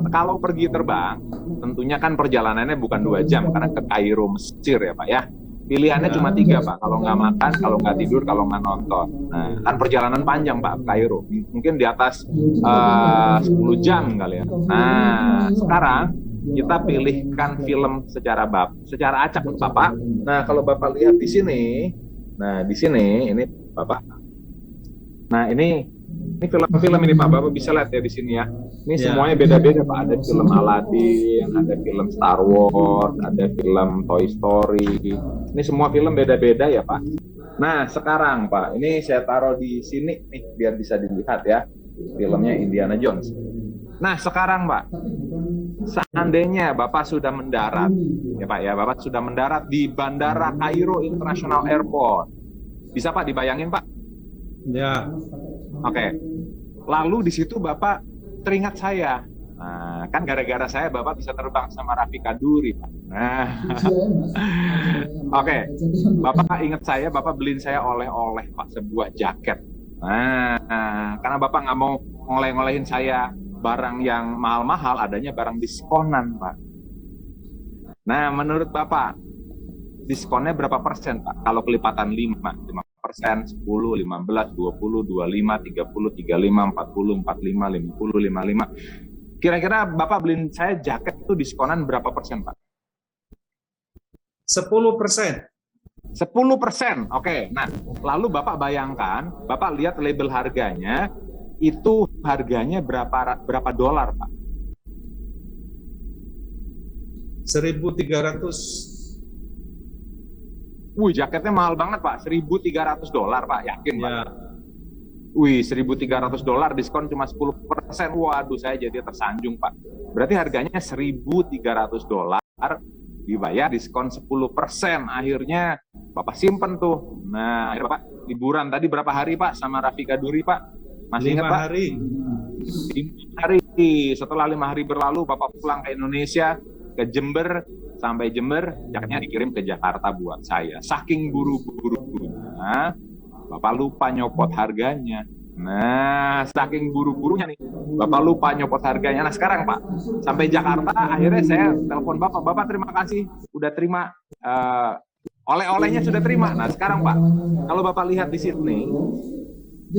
kalau pergi terbang, tentunya kan perjalanannya bukan 2 jam karena ke Kairo Mesir ya Pak ya. Pilihannya cuma 3 Pak, kalau nggak makan, kalau nggak tidur, kalau nggak nonton. Nah, kan perjalanan panjang Pak ke Kairo, mungkin di atas 10 jam kali ya. Nah, sekarang kita pilihkan film secara acak Bapak. Nah, kalau Bapak lihat di sini, ini Bapak. Nah, ini film-film ini Pak, Bapak bisa lihat ya di sini ya. Ini semuanya beda-beda Pak. Ada film Aladdin, ada film Star Wars, ada film Toy Story. Ini semua film beda-beda ya Pak. Nah sekarang Pak, ini saya taruh di sini nih biar bisa dilihat ya. filmnya Indiana Jones. Nah sekarang Pak, seandainya Bapak sudah mendarat, ya Pak ya, Bapak sudah mendarat di Bandara Kairo International Airport. Bisa Pak dibayangin Pak? Ya. Oke. Lalu di situ Bapak teringat saya. Nah, kan gara-gara saya Bapak bisa terbang sama Rafika Duri, Pak. Nah. Oke. Bapak ingat saya, Bapak beliin saya oleh-oleh Pak, sebuah jaket. Nah, karena Bapak nggak mau ngoleh-ngolehin saya barang yang mahal-mahal, adanya barang diskonan, Pak. Nah, menurut Bapak, diskonnya berapa persen, Pak? Kalau kelipatan 5%, 10, 15, 20, 25, 30, 35, 40, 45, 50, 55. Kira-kira Bapak beliin saya jaket itu diskonan berapa persen, Pak? 10%. 10%. Oke. Nah, lalu Bapak bayangkan, Bapak lihat label harganya, itu harganya berapa dolar, Pak? 1.300. Wih, jaketnya mahal banget, Pak. 1.300 dolar, Pak. Yakin, Pak? Ya. Wih, 1.300 dolar, diskon cuma 10%. Waduh, saya jadi tersanjung, Pak. Berarti harganya 1.300 dolar, dibayar diskon 10%. Akhirnya Bapak simpen tuh. Nah, akhirnya Bapak liburan tadi berapa hari, Pak, sama Rafika Duri, Pak? Masih ingat, Pak? 5 hari. 5 hari. Setelah 5 hari berlalu, Bapak pulang ke Indonesia, ke Jember. Sampai Jember, jaketnya dikirim ke Jakarta buat saya. Saking buru-burunya, Bapak lupa nyopot harganya. Nah, saking buru-burunya nih, Bapak lupa nyopot harganya. Nah, sekarang Pak, sampai Jakarta, akhirnya saya telepon Bapak. Bapak terima kasih, udah terima, oleh-olehnya sudah terima. Nah, sekarang Pak, kalau Bapak lihat di sini,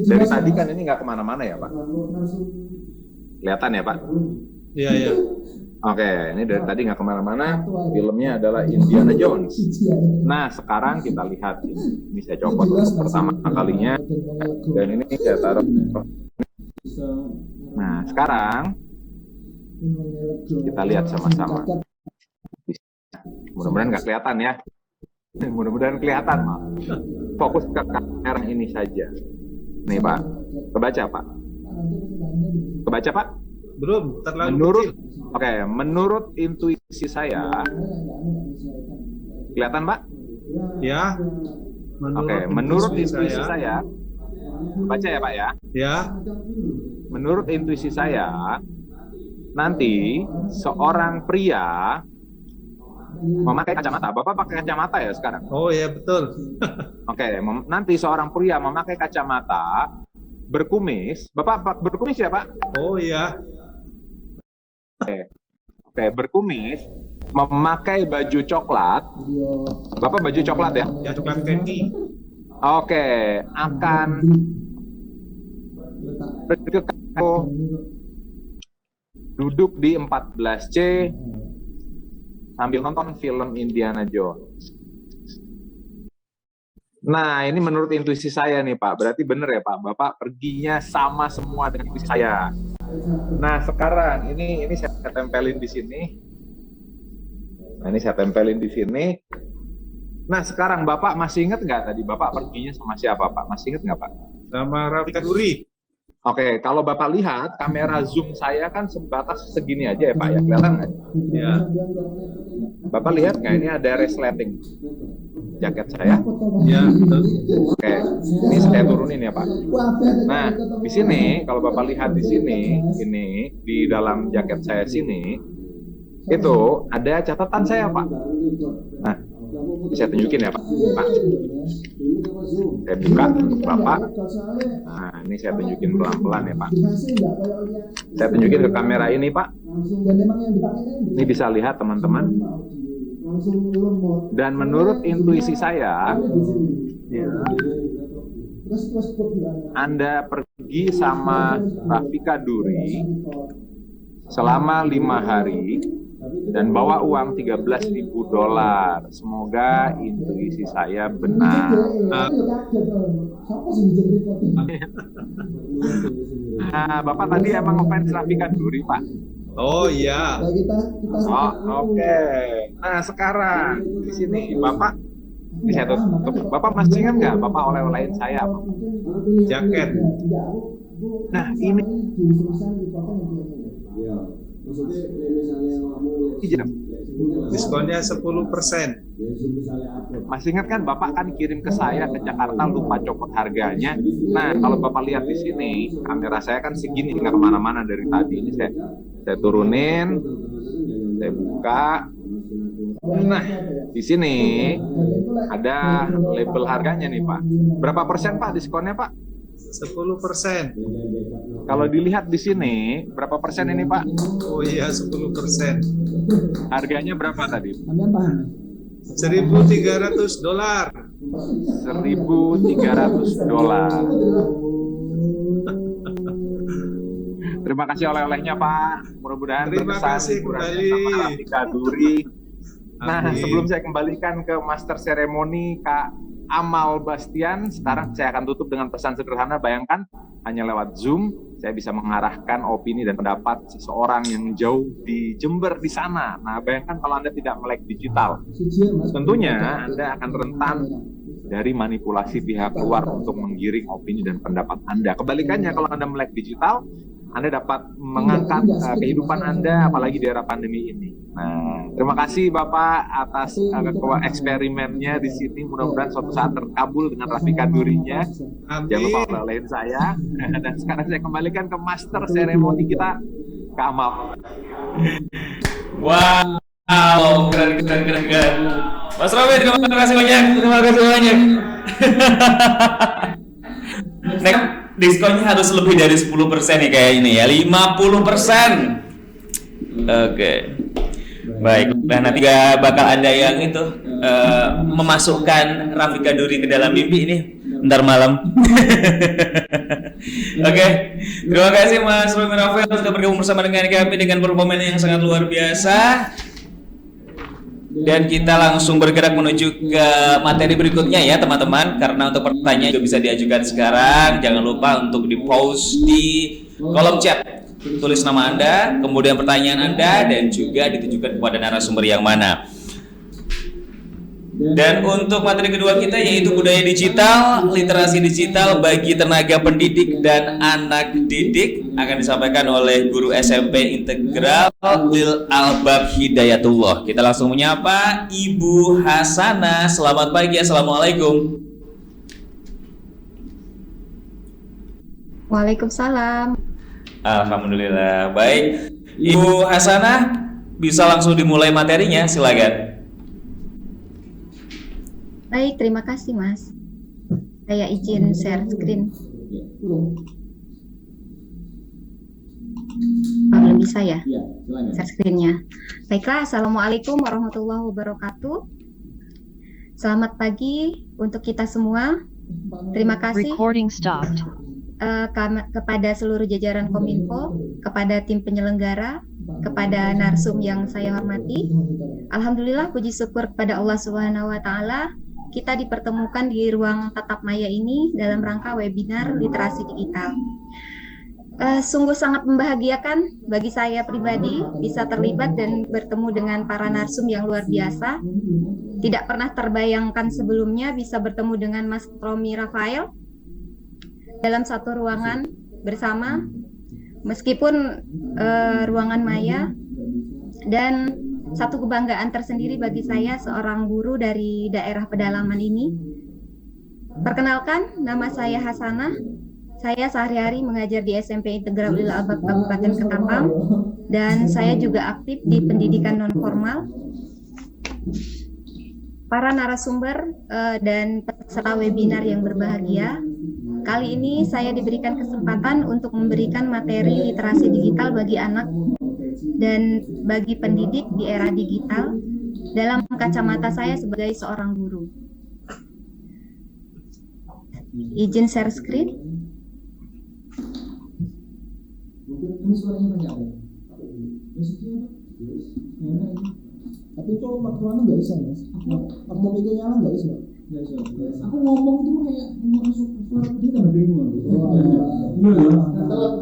dari tadi kan ini nggak kemana-mana ya Pak? Kelihatan ya Pak? Iya, iya. Oke, ini dari tadi nggak kemana-mana, filmnya adalah Indiana Jones. Nah, sekarang kita lihat ini saya copot untuk pertama kalinya, dan ini saya taruh. Nah, sekarang kita lihat sama-sama. Mudah-mudahan nggak kelihatan ya. Mudah-mudahan kelihatan, Pak. Fokus ke kamera ini saja. Nih Pak, kebaca Pak. Kebaca Pak? Belum, terlalu kecil. Oke, menurut intuisi saya, kelihatan Pak? Ya. Menurut intuisi saya, baca ya Pak ya? Ya. Menurut intuisi saya, nanti seorang pria memakai kacamata. Bapak pakai kacamata ya sekarang? Oh ya, betul. Oke, nanti seorang pria memakai kacamata, berkumis. Bapak berkumis ya Pak? Oh iya. Oke, berkumis, memakai baju coklat. Bapak baju coklat ya? Ya, coklat candy. Oke, akan pergi ke Kairo, duduk di 14C sambil nonton film Indiana Jones. Nah, ini menurut intuisi saya nih Pak. Berarti benar ya Pak, Bapak perginya sama semua dengan intuisi saya. Nah, sekarang ini saya tempelin di sini. Nah, ini saya tempelin di sini. Nah, sekarang Bapak masih ingat nggak tadi Bapak perginya sama siapa Pak? Masih ingat nggak Pak? Sama Rafika Duri. Oke, kalau Bapak lihat kamera zoom saya kan sebatas segini aja ya Pak ya, kelihatan nggak? Ya. Bapak lihat nggak ini ada resleting jaket saya? Ya, betul. Oke, ini saya turunin ya Pak. Nah, di sini kalau Bapak lihat di sini, ini di dalam jaket saya sini, itu ada catatan saya Pak. Nah, saya tunjukin ya Pak. Saya buka untuk Bapak. Nah, ini saya tunjukin pelan-pelan ya Pak. Saya tunjukin ke kamera ini Pak. Ini bisa lihat teman-teman. Dan menurut intuisi saya, Anda pergi sama Rafika Duri selama 5 hari dan bawa uang $13.000. Semoga intuisi saya benar. Nah, Bapak tadi emang ngefans Rafika Duri, Pak? Oh iya. Oh, oke. Nah, sekarang di sini Bapak, ini saya tutup. Bapak masih ingat nggak Bapak oleh-olehin saya? Jaket. Nah, ini iya. Diskonnya 10%. Masih ingat kan Bapak kan kirim ke saya ke Jakarta lupa copot harganya. Nah, kalau Bapak lihat di sini, kamera saya kan segini nggak kemana-mana dari tadi. Ini saya turunin, saya buka. Nah, di sini ada label harganya nih Pak. Berapa persen Pak diskonnya Pak? 10%. Kalau dilihat di sini, berapa persen ini Pak? Oh iya, 10%. Harganya berapa tadi? $1.300. $1.300. Terima kasih oleh-olehnya Pak. Mudah-mudahan Terima berkesan kasih hiburannya kembali. sama Rafika Duri. Nah, Amin. sebelum saya kembalikan ke Master Seremoni Kak Amal Bastian, sekarang saya akan tutup dengan pesan sederhana. Bayangkan hanya lewat Zoom saya bisa mengarahkan opini dan pendapat seseorang yang jauh di Jember di sana. Nah, bayangkan kalau Anda tidak melek digital, tentunya Anda akan rentan dari manipulasi pihak luar untuk menggiring opini dan pendapat Anda. Kebalikannya, kalau Anda melek digital, Anda dapat mengangkat kehidupan Anda, apalagi di era pandemi ini. Nah, terima kasih Bapak atas eksperimennya di sini. Mudah-mudahan suatu saat terkabul dengan Rafika Durinya. Jangan lupa Amin. oleh saya. Dan sekarang saya kembalikan ke Master Seremoni kita, Kak Amal. Wow, keren. Mas Robi, terima kasih banyak. Next, diskonnya harus lebih dari 10% nih kayak ini ya, 50%. Oke. Baik, nah nanti gak bakal ada yang itu memasukkan Rafika Duri ke dalam mimpi ini ntar malam. Oke, terima kasih Mas Romi Rafael sudah bergabung bersama dengan kami dengan performa yang sangat luar biasa. Dan kita langsung bergerak menuju ke materi berikutnya ya teman-teman. Karena untuk pertanyaan juga bisa diajukan sekarang. Jangan lupa untuk di-post di kolom chat. Tulis nama Anda, kemudian pertanyaan Anda, dan juga ditujukan kepada narasumber yang mana. Dan untuk materi kedua kita yaitu budaya digital, literasi digital bagi tenaga pendidik dan anak didik akan disampaikan oleh guru SMP Integral Lil Albab Hidayatullah. Kita langsung menyapa Ibu Hasanah. Selamat pagi, Assalamualaikum. Waalaikumsalam. Alhamdulillah. Baik, Ibu Hasanah bisa langsung dimulai materinya, silakan. Baik, terima kasih Mas. Saya izin share screen. Belum bisa ya? Share screen-nya. Baiklah, Assalamualaikum warahmatullahi wabarakatuh. Selamat pagi untuk kita semua. Terima kasih kepada seluruh jajaran Kominfo, kepada tim penyelenggara, kepada narsum yang saya hormati. Alhamdulillah, puji syukur kepada Allah Subhanahu wa Ta'ala, kita dipertemukan di ruang tatap maya ini dalam rangka webinar literasi digital. Sungguh sangat membahagiakan bagi saya pribadi bisa terlibat dan bertemu dengan para narsum yang luar biasa. Tidak pernah terbayangkan sebelumnya bisa bertemu dengan Mas Romi Rafael dalam satu ruangan bersama, meskipun ruangan maya, dan satu kebanggaan tersendiri bagi saya seorang guru dari daerah pedalaman ini. Perkenalkan, nama saya Hasanah. Saya sehari-hari mengajar di SMP Integral Lil Albab Kabupaten Ketapang, dan saya juga aktif di pendidikan non formal. Para narasumber dan peserta webinar yang berbahagia, kali ini saya diberikan kesempatan untuk memberikan materi literasi digital bagi anak dan bagi pendidik di era digital dalam kacamata saya sebagai seorang guru. Izin share screen. Tapi itu waktu anu nggak bisa Mas. Waktu media nyala nggak bisa. Aku ngomong itu kayak masuk suara dia kan bingung.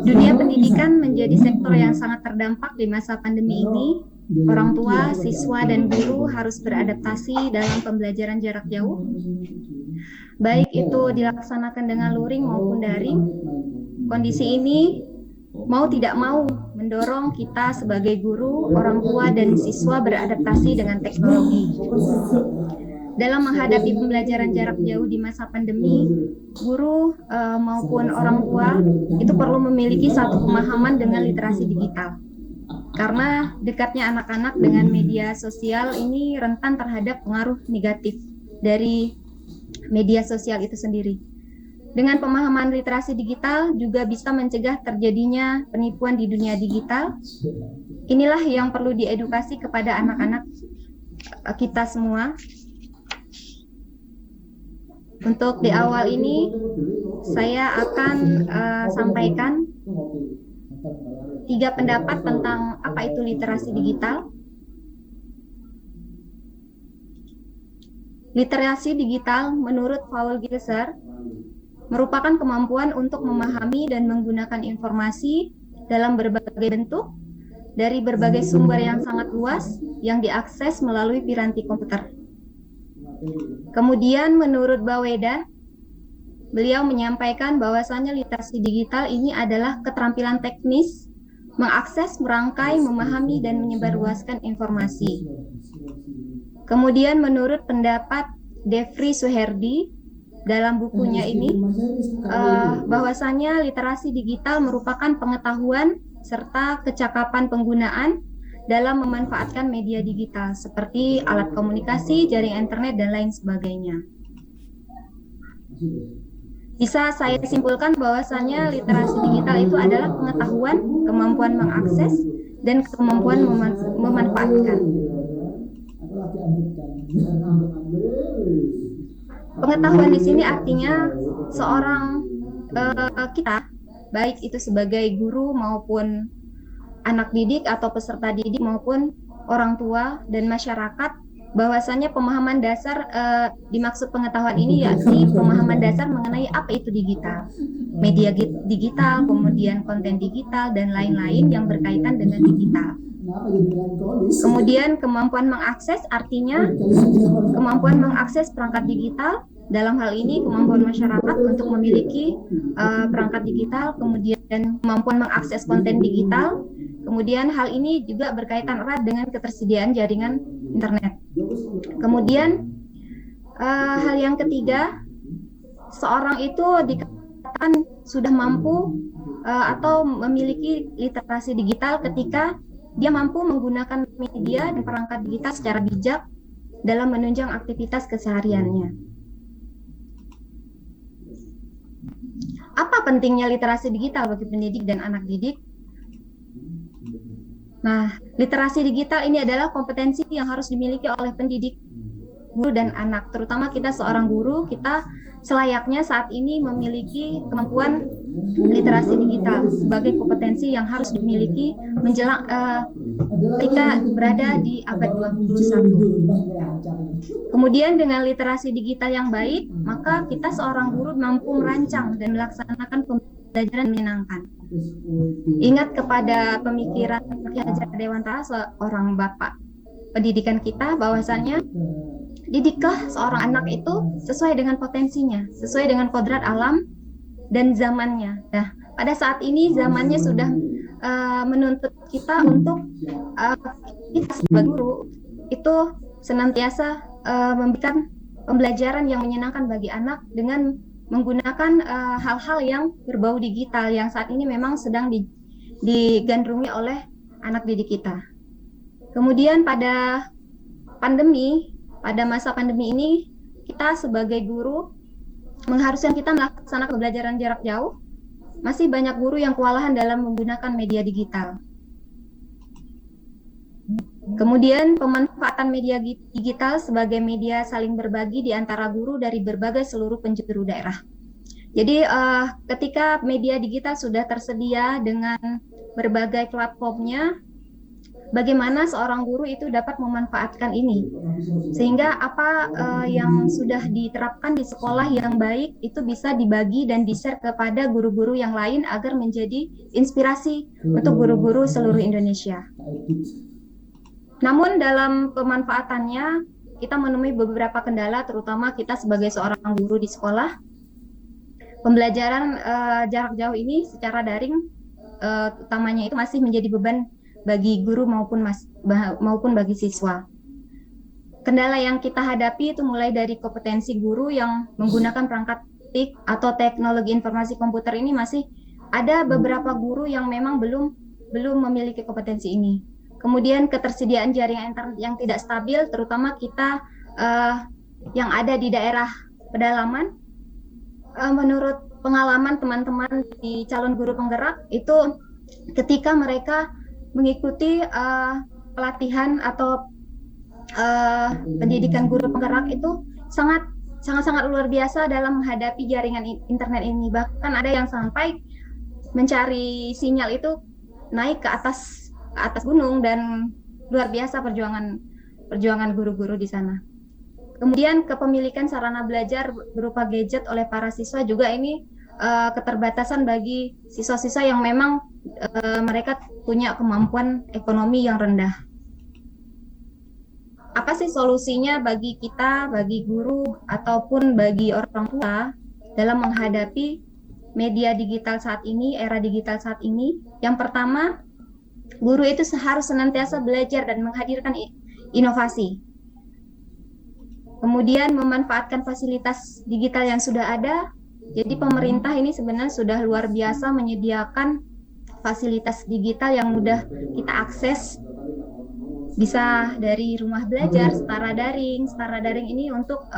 Dunia pendidikan menjadi sektor yang sangat terdampak di masa pandemi ini. Orang tua, siswa, dan guru harus beradaptasi dalam pembelajaran jarak jauh, baik itu dilaksanakan dengan luring maupun daring. kondisi ini mau tidak mau mendorong kita sebagai guru, orang tua, dan siswa beradaptasi dengan teknologi. Dalam menghadapi pembelajaran jarak jauh di masa pandemi, guru maupun orang tua itu perlu memiliki satu pemahaman dengan literasi digital. Karena dekatnya anak-anak dengan media sosial ini rentan terhadap pengaruh negatif dari media sosial itu sendiri. Dengan pemahaman literasi digital juga bisa mencegah terjadinya penipuan di dunia digital. Inilah yang perlu diedukasi kepada anak-anak kita semua. Untuk di awal ini, saya akan sampaikan 3 pendapat tentang apa itu literasi digital. Literasi digital menurut Paul Gilser merupakan kemampuan untuk memahami dan menggunakan informasi dalam berbagai bentuk dari berbagai sumber yang sangat luas yang diakses melalui piranti komputer. Kemudian menurut Baweda, beliau menyampaikan bahwasannya literasi digital ini adalah keterampilan teknis mengakses, merangkai, memahami, dan menyebarluaskan informasi. Kemudian menurut pendapat Devri Suherdi, dalam bukunya ini, bahwasannya literasi digital merupakan pengetahuan serta kecakapan penggunaan dalam memanfaatkan media digital seperti alat komunikasi, jaringan internet, dan lain sebagainya. Bisa saya simpulkan bahwasannya literasi digital itu adalah pengetahuan, kemampuan mengakses, dan kemampuan memanfaatkan. Pengetahuan di sini artinya seorang kita, baik itu sebagai guru maupun anak didik atau peserta didik maupun orang tua dan masyarakat, bahwasanya pemahaman dasar dimaksud pengetahuan ini yakni pemahaman dasar mengenai apa itu digital, media digital, kemudian konten digital, dan lain-lain yang berkaitan dengan digital. Kemudian kemampuan mengakses artinya kemampuan mengakses perangkat digital, dalam hal ini kemampuan masyarakat untuk memiliki perangkat digital, kemudian kemampuan mengakses konten digital, kemudian hal ini juga berkaitan erat dengan ketersediaan jaringan internet. Kemudian hal yang ketiga, seorang itu dikatakan sudah mampu atau memiliki literasi digital ketika dia mampu menggunakan media dan perangkat digital secara bijak dalam menunjang aktivitas kesehariannya. Apa pentingnya literasi digital bagi pendidik dan anak didik? Nah, literasi digital ini adalah kompetensi yang harus dimiliki oleh pendidik, guru, dan anak. Terutama kita seorang guru, kita selayaknya saat ini memiliki kemampuan literasi digital sebagai kompetensi yang harus dimiliki menjelang ketika berada di abad 21. Kemudian dengan literasi digital yang baik, maka kita seorang guru mampu merancang dan melaksanakan pembelajaran menyenangkan. Ingat kepada pemikiran Ki Hajar Dewantara, seorang bapak pendidikan kita, bahwasannya didiklah seorang anak itu sesuai dengan potensinya, sesuai dengan kodrat alam dan zamannya. Nah, pada saat ini zamannya sudah menuntut kita untuk kita sebagai guru itu senantiasa memberikan pembelajaran yang menyenangkan bagi anak dengan menggunakan hal-hal yang berbau digital yang saat ini memang sedang digandrungi oleh anak didik kita. Kemudian pada masa pandemi ini, kita sebagai guru mengharuskan kita melaksanakan pembelajaran jarak jauh. Masih banyak guru yang kewalahan dalam menggunakan media digital. Kemudian pemanfaatan media digital sebagai media saling berbagi di antara guru dari berbagai seluruh penjuru daerah. Jadi ketika media digital sudah tersedia dengan berbagai platformnya, bagaimana seorang guru itu dapat memanfaatkan ini sehingga apa yang sudah diterapkan di sekolah yang baik itu bisa dibagi dan di-share kepada guru-guru yang lain agar menjadi inspirasi untuk guru-guru seluruh Indonesia. Namun dalam pemanfaatannya kita menemui beberapa kendala, terutama kita sebagai seorang guru di sekolah. pembelajaran jarak jauh ini secara daring utamanya itu masih menjadi beban bagi guru maupun bagi siswa. Kendala yang kita hadapi itu mulai dari kompetensi guru yang menggunakan perangkat TIK atau teknologi informasi komputer ini masih ada beberapa guru yang memang belum memiliki kompetensi ini. Kemudian ketersediaan jaringan internet yang tidak stabil, terutama kita yang ada di daerah pedalaman. Menurut pengalaman teman-teman di calon guru penggerak itu ketika mereka mengikuti pelatihan atau pendidikan guru penggerak itu sangat luar biasa dalam menghadapi jaringan internet ini. Bahkan ada yang sampai mencari sinyal itu naik ke atas gunung, dan luar biasa perjuangan guru-guru di sana. Kemudian kepemilikan sarana belajar berupa gadget oleh para siswa juga ini keterbatasan bagi siswa-siswa yang memang mereka punya kemampuan ekonomi yang rendah. Apa sih solusinya bagi kita, bagi guru, ataupun bagi orang tua dalam menghadapi media digital saat ini, era digital saat ini? Yang pertama, guru itu harus senantiasa belajar dan menghadirkan inovasi. Kemudian memanfaatkan fasilitas digital yang sudah ada. Jadi pemerintah ini sebenarnya sudah luar biasa menyediakan fasilitas digital yang mudah kita akses. Bisa dari rumah belajar, setara daring ini untuk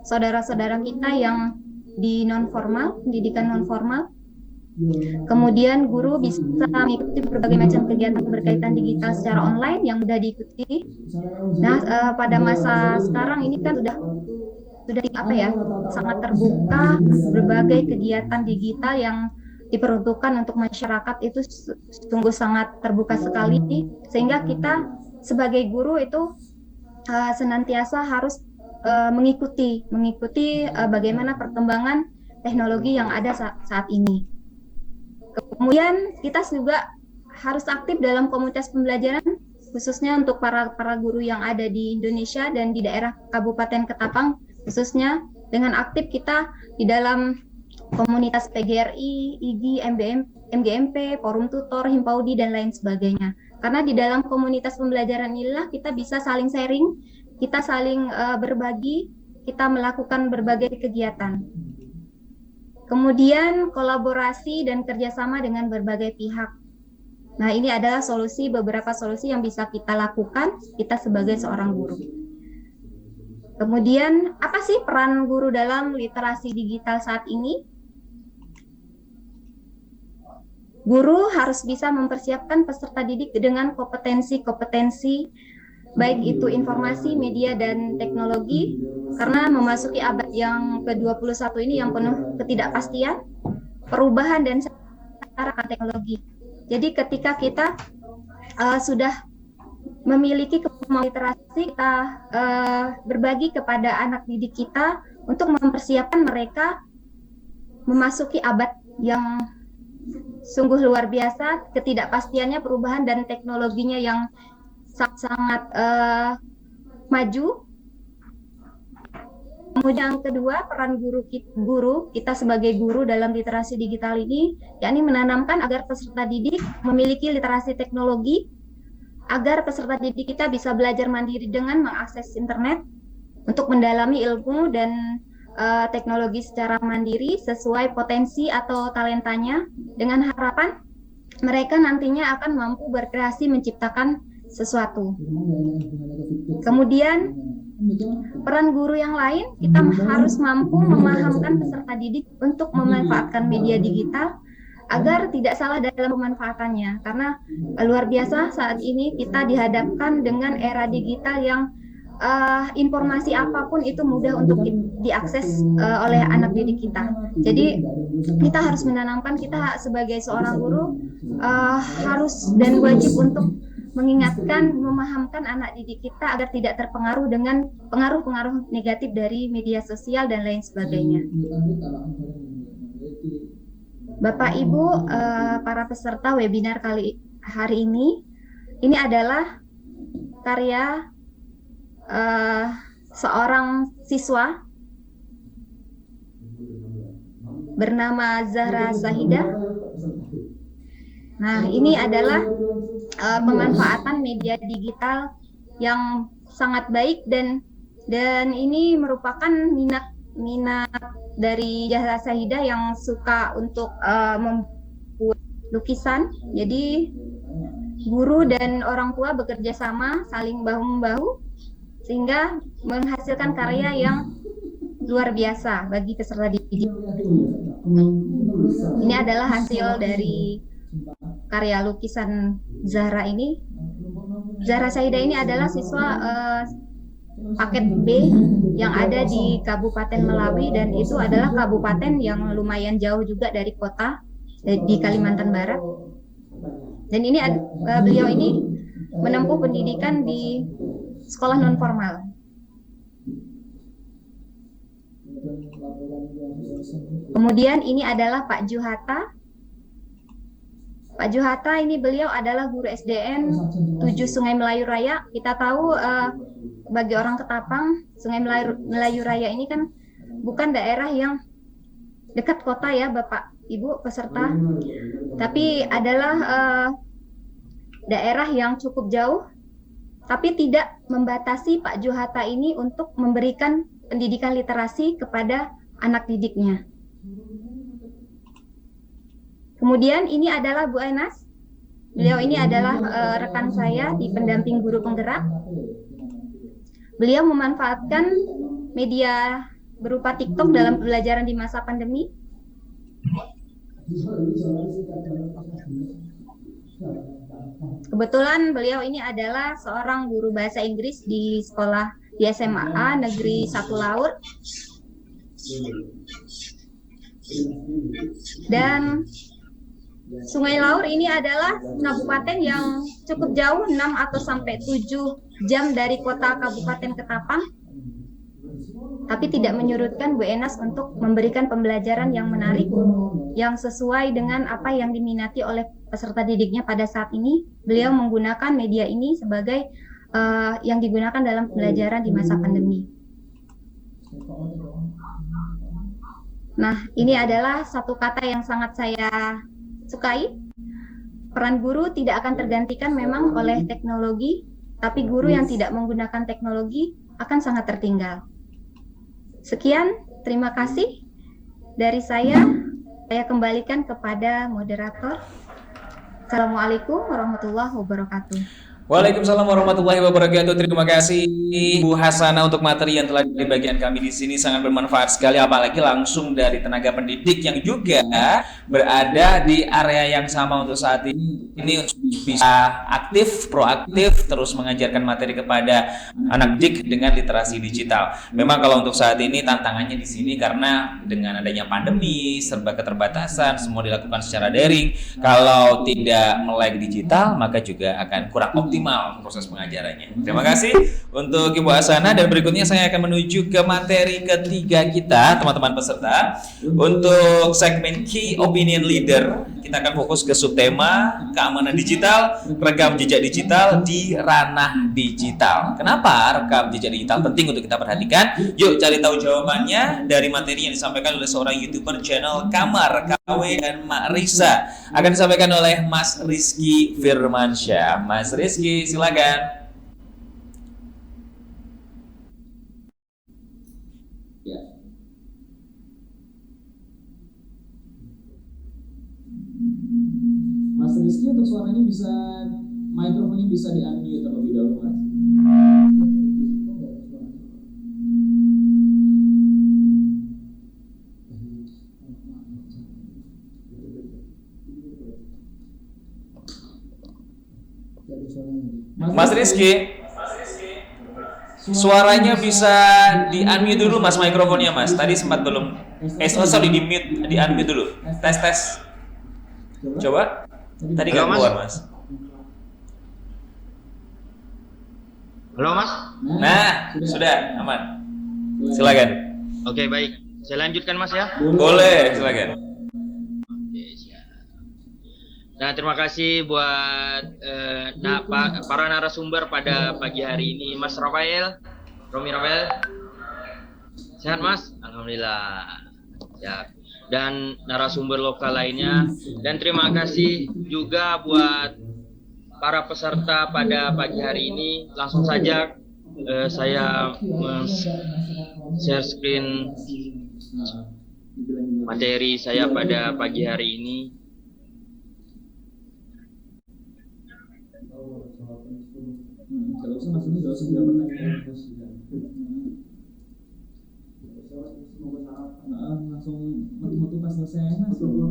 saudara-saudara kita yang di non-formal, pendidikan non-formal. Kemudian guru bisa mengikuti berbagai macam kegiatan berkaitan digital secara online yang mudah diikuti. Nah, pada masa sekarang ini kan sudah sangat terbuka, berbagai kegiatan digital yang diperuntukkan untuk masyarakat itu sungguh sangat terbuka sekali, sehingga kita sebagai guru itu senantiasa harus mengikuti bagaimana perkembangan teknologi yang ada saat ini. Kemudian kita juga harus aktif dalam komunitas pembelajaran, khususnya untuk para guru yang ada di Indonesia dan di daerah Kabupaten Ketapang, khususnya dengan aktif kita di dalam komunitas PGRI, IGI, MGMP, Forum Tutor, Himpaudi, dan lain sebagainya. Karena di dalam komunitas pembelajaran inilah kita bisa saling sharing, kita saling berbagi, kita melakukan berbagai kegiatan. Kemudian kolaborasi dan kerjasama dengan berbagai pihak. Nah, ini adalah beberapa solusi yang bisa kita lakukan, kita sebagai seorang guru. Kemudian, apa sih peran guru dalam literasi digital saat ini? Guru harus bisa mempersiapkan peserta didik dengan kompetensi baik itu informasi, media, dan teknologi, karena memasuki abad yang ke-21 ini yang penuh ketidakpastian, perubahan, dan cara teknologi. Jadi ketika kita sudah memiliki kemampuan literasi, kita berbagi kepada anak didik kita untuk mempersiapkan mereka memasuki abad yang sungguh luar biasa, ketidakpastiannya, perubahan, dan teknologinya yang sangat maju. Kemudian yang kedua, peran guru kita sebagai guru dalam literasi digital ini, yakni menanamkan agar peserta didik memiliki literasi teknologi, agar peserta didik kita bisa belajar mandiri dengan mengakses internet untuk mendalami ilmu dan teknologi secara mandiri sesuai potensi atau talentanya, dengan harapan mereka nantinya akan mampu berkreasi menciptakan sesuatu. Kemudian peran guru yang lain, kita harus mampu memahamkan peserta didik untuk memanfaatkan media digital agar tidak salah dalam pemanfaatannya, karena luar biasa saat ini kita dihadapkan dengan era digital yang informasi apapun itu mudah untuk diakses oleh anak didik kita. Jadi kita harus menanamkan, kita sebagai seorang guru harus dan wajib untuk mengingatkan, memahamkan anak didik kita agar tidak terpengaruh dengan pengaruh-pengaruh negatif dari media sosial dan lain sebagainya. Bapak Ibu, para peserta webinar hari ini adalah karya seorang siswa bernama Zahra Sahidah. Nah, ini adalah pemanfaatan media digital yang sangat baik dan ini merupakan minat dari Zahra Sahidah yang suka untuk membuat lukisan. Jadi guru dan orang tua bekerja sama, saling bahu-membahu sehingga menghasilkan karya yang luar biasa bagi peserta didik. Ini adalah hasil dari karya lukisan Zahra ini. Zahra Sahidah ini adalah siswa paket B yang ada di Kabupaten Melawi, dan itu adalah kabupaten yang lumayan jauh juga dari kota di Kalimantan Barat. Dan ini beliau ini menempuh pendidikan di sekolah non formal. Kemudian ini adalah Pak Juhata. Pak Juhata ini beliau adalah guru SDN 7 Sungai Melayu Raya. Kita tahu bagi orang Ketapang, Sungai Melayu Raya ini kan bukan daerah yang dekat kota ya Bapak Ibu peserta, tapi adalah daerah yang cukup jauh, tapi tidak membatasi Pak Juhata ini untuk memberikan pendidikan literasi kepada anak didiknya. Kemudian ini adalah Bu Enas. Beliau ini adalah rekan saya di pendamping guru penggerak. Beliau memanfaatkan media berupa TikTok dalam pembelajaran di masa pandemi. Kebetulan beliau ini adalah seorang guru bahasa Inggris di sekolah di SMA Negeri 1 Laut. Dan Sungai Laur ini adalah kabupaten yang cukup jauh, 6 atau sampai 7 jam dari kota Kabupaten Ketapang. Tapi tidak menyurutkan Bu Enas untuk memberikan pembelajaran yang menarik, yang sesuai dengan apa yang diminati oleh peserta didiknya pada saat ini. Beliau menggunakan media ini sebagai yang digunakan dalam pembelajaran di masa pandemi. Nah, ini adalah satu kata yang sangat saya sukai. Peran guru tidak akan tergantikan memang oleh teknologi, tapi guru yang tidak menggunakan teknologi akan sangat tertinggal. Sekian, terima kasih dari saya kembalikan kepada moderator. Assalamualaikum warahmatullahi wabarakatuh. Waalaikumsalam warahmatullahi wabarakatuh. Terima kasih Bu Hasanah untuk materi yang telah dibagikan kami di sini, sangat bermanfaat sekali, apalagi langsung dari tenaga pendidik yang juga berada di area yang sama untuk saat ini untuk bisa aktif, proaktif, terus mengajarkan materi kepada anak didik dengan literasi digital. Memang kalau untuk saat ini tantangannya di sini karena dengan adanya pandemi, serba keterbatasan, semua dilakukan secara daring. Kalau tidak melek digital, maka juga akan kurang optimal proses pengajarannya. Terima kasih untuk Ibu Hasanah, dan berikutnya saya akan menuju ke materi ketiga kita, teman-teman peserta. Untuk segmen Key Opinion Leader, kita akan fokus ke subtema keamanan digital, rekam jejak digital di ranah digital. Kenapa rekam jejak digital penting untuk kita perhatikan? Yuk cari tahu jawabannya dari materi yang disampaikan oleh seorang YouTuber channel Kamar, KW dan Mak Risa. Akan disampaikan oleh Mas Rizky Firmansyah. Mas Rizky, silakan. Mas Rizky, untuk suaranya bisa, mikrofonnya bisa di-unmute terlebih dahulu, Mas. Mas Rizky, suaranya bisa di-unmute dulu Mas, mikrofonnya Mas. Tadi sempat belum, sorry, di-mute, di-unmute dulu. Tes. Coba. Tadi nggak keluar Mas. Halo Mas. Nah, sudah aman. Silakan. Oke, baik. Saya lanjutkan Mas ya. Boleh, silakan. Nah, terima kasih buat para narasumber pada pagi hari ini. Mas Romi Rafael. Sehat Mas? Alhamdulillah. Ya. dan narasumber lokal lainnya. Dan terima kasih juga buat para peserta pada pagi hari ini. Langsung saja saya share screen materi saya pada pagi hari ini. Kalau usah Mas, ini nggak usah jawab pertanyaan. Langsung foto pas selesai Mas. Foto.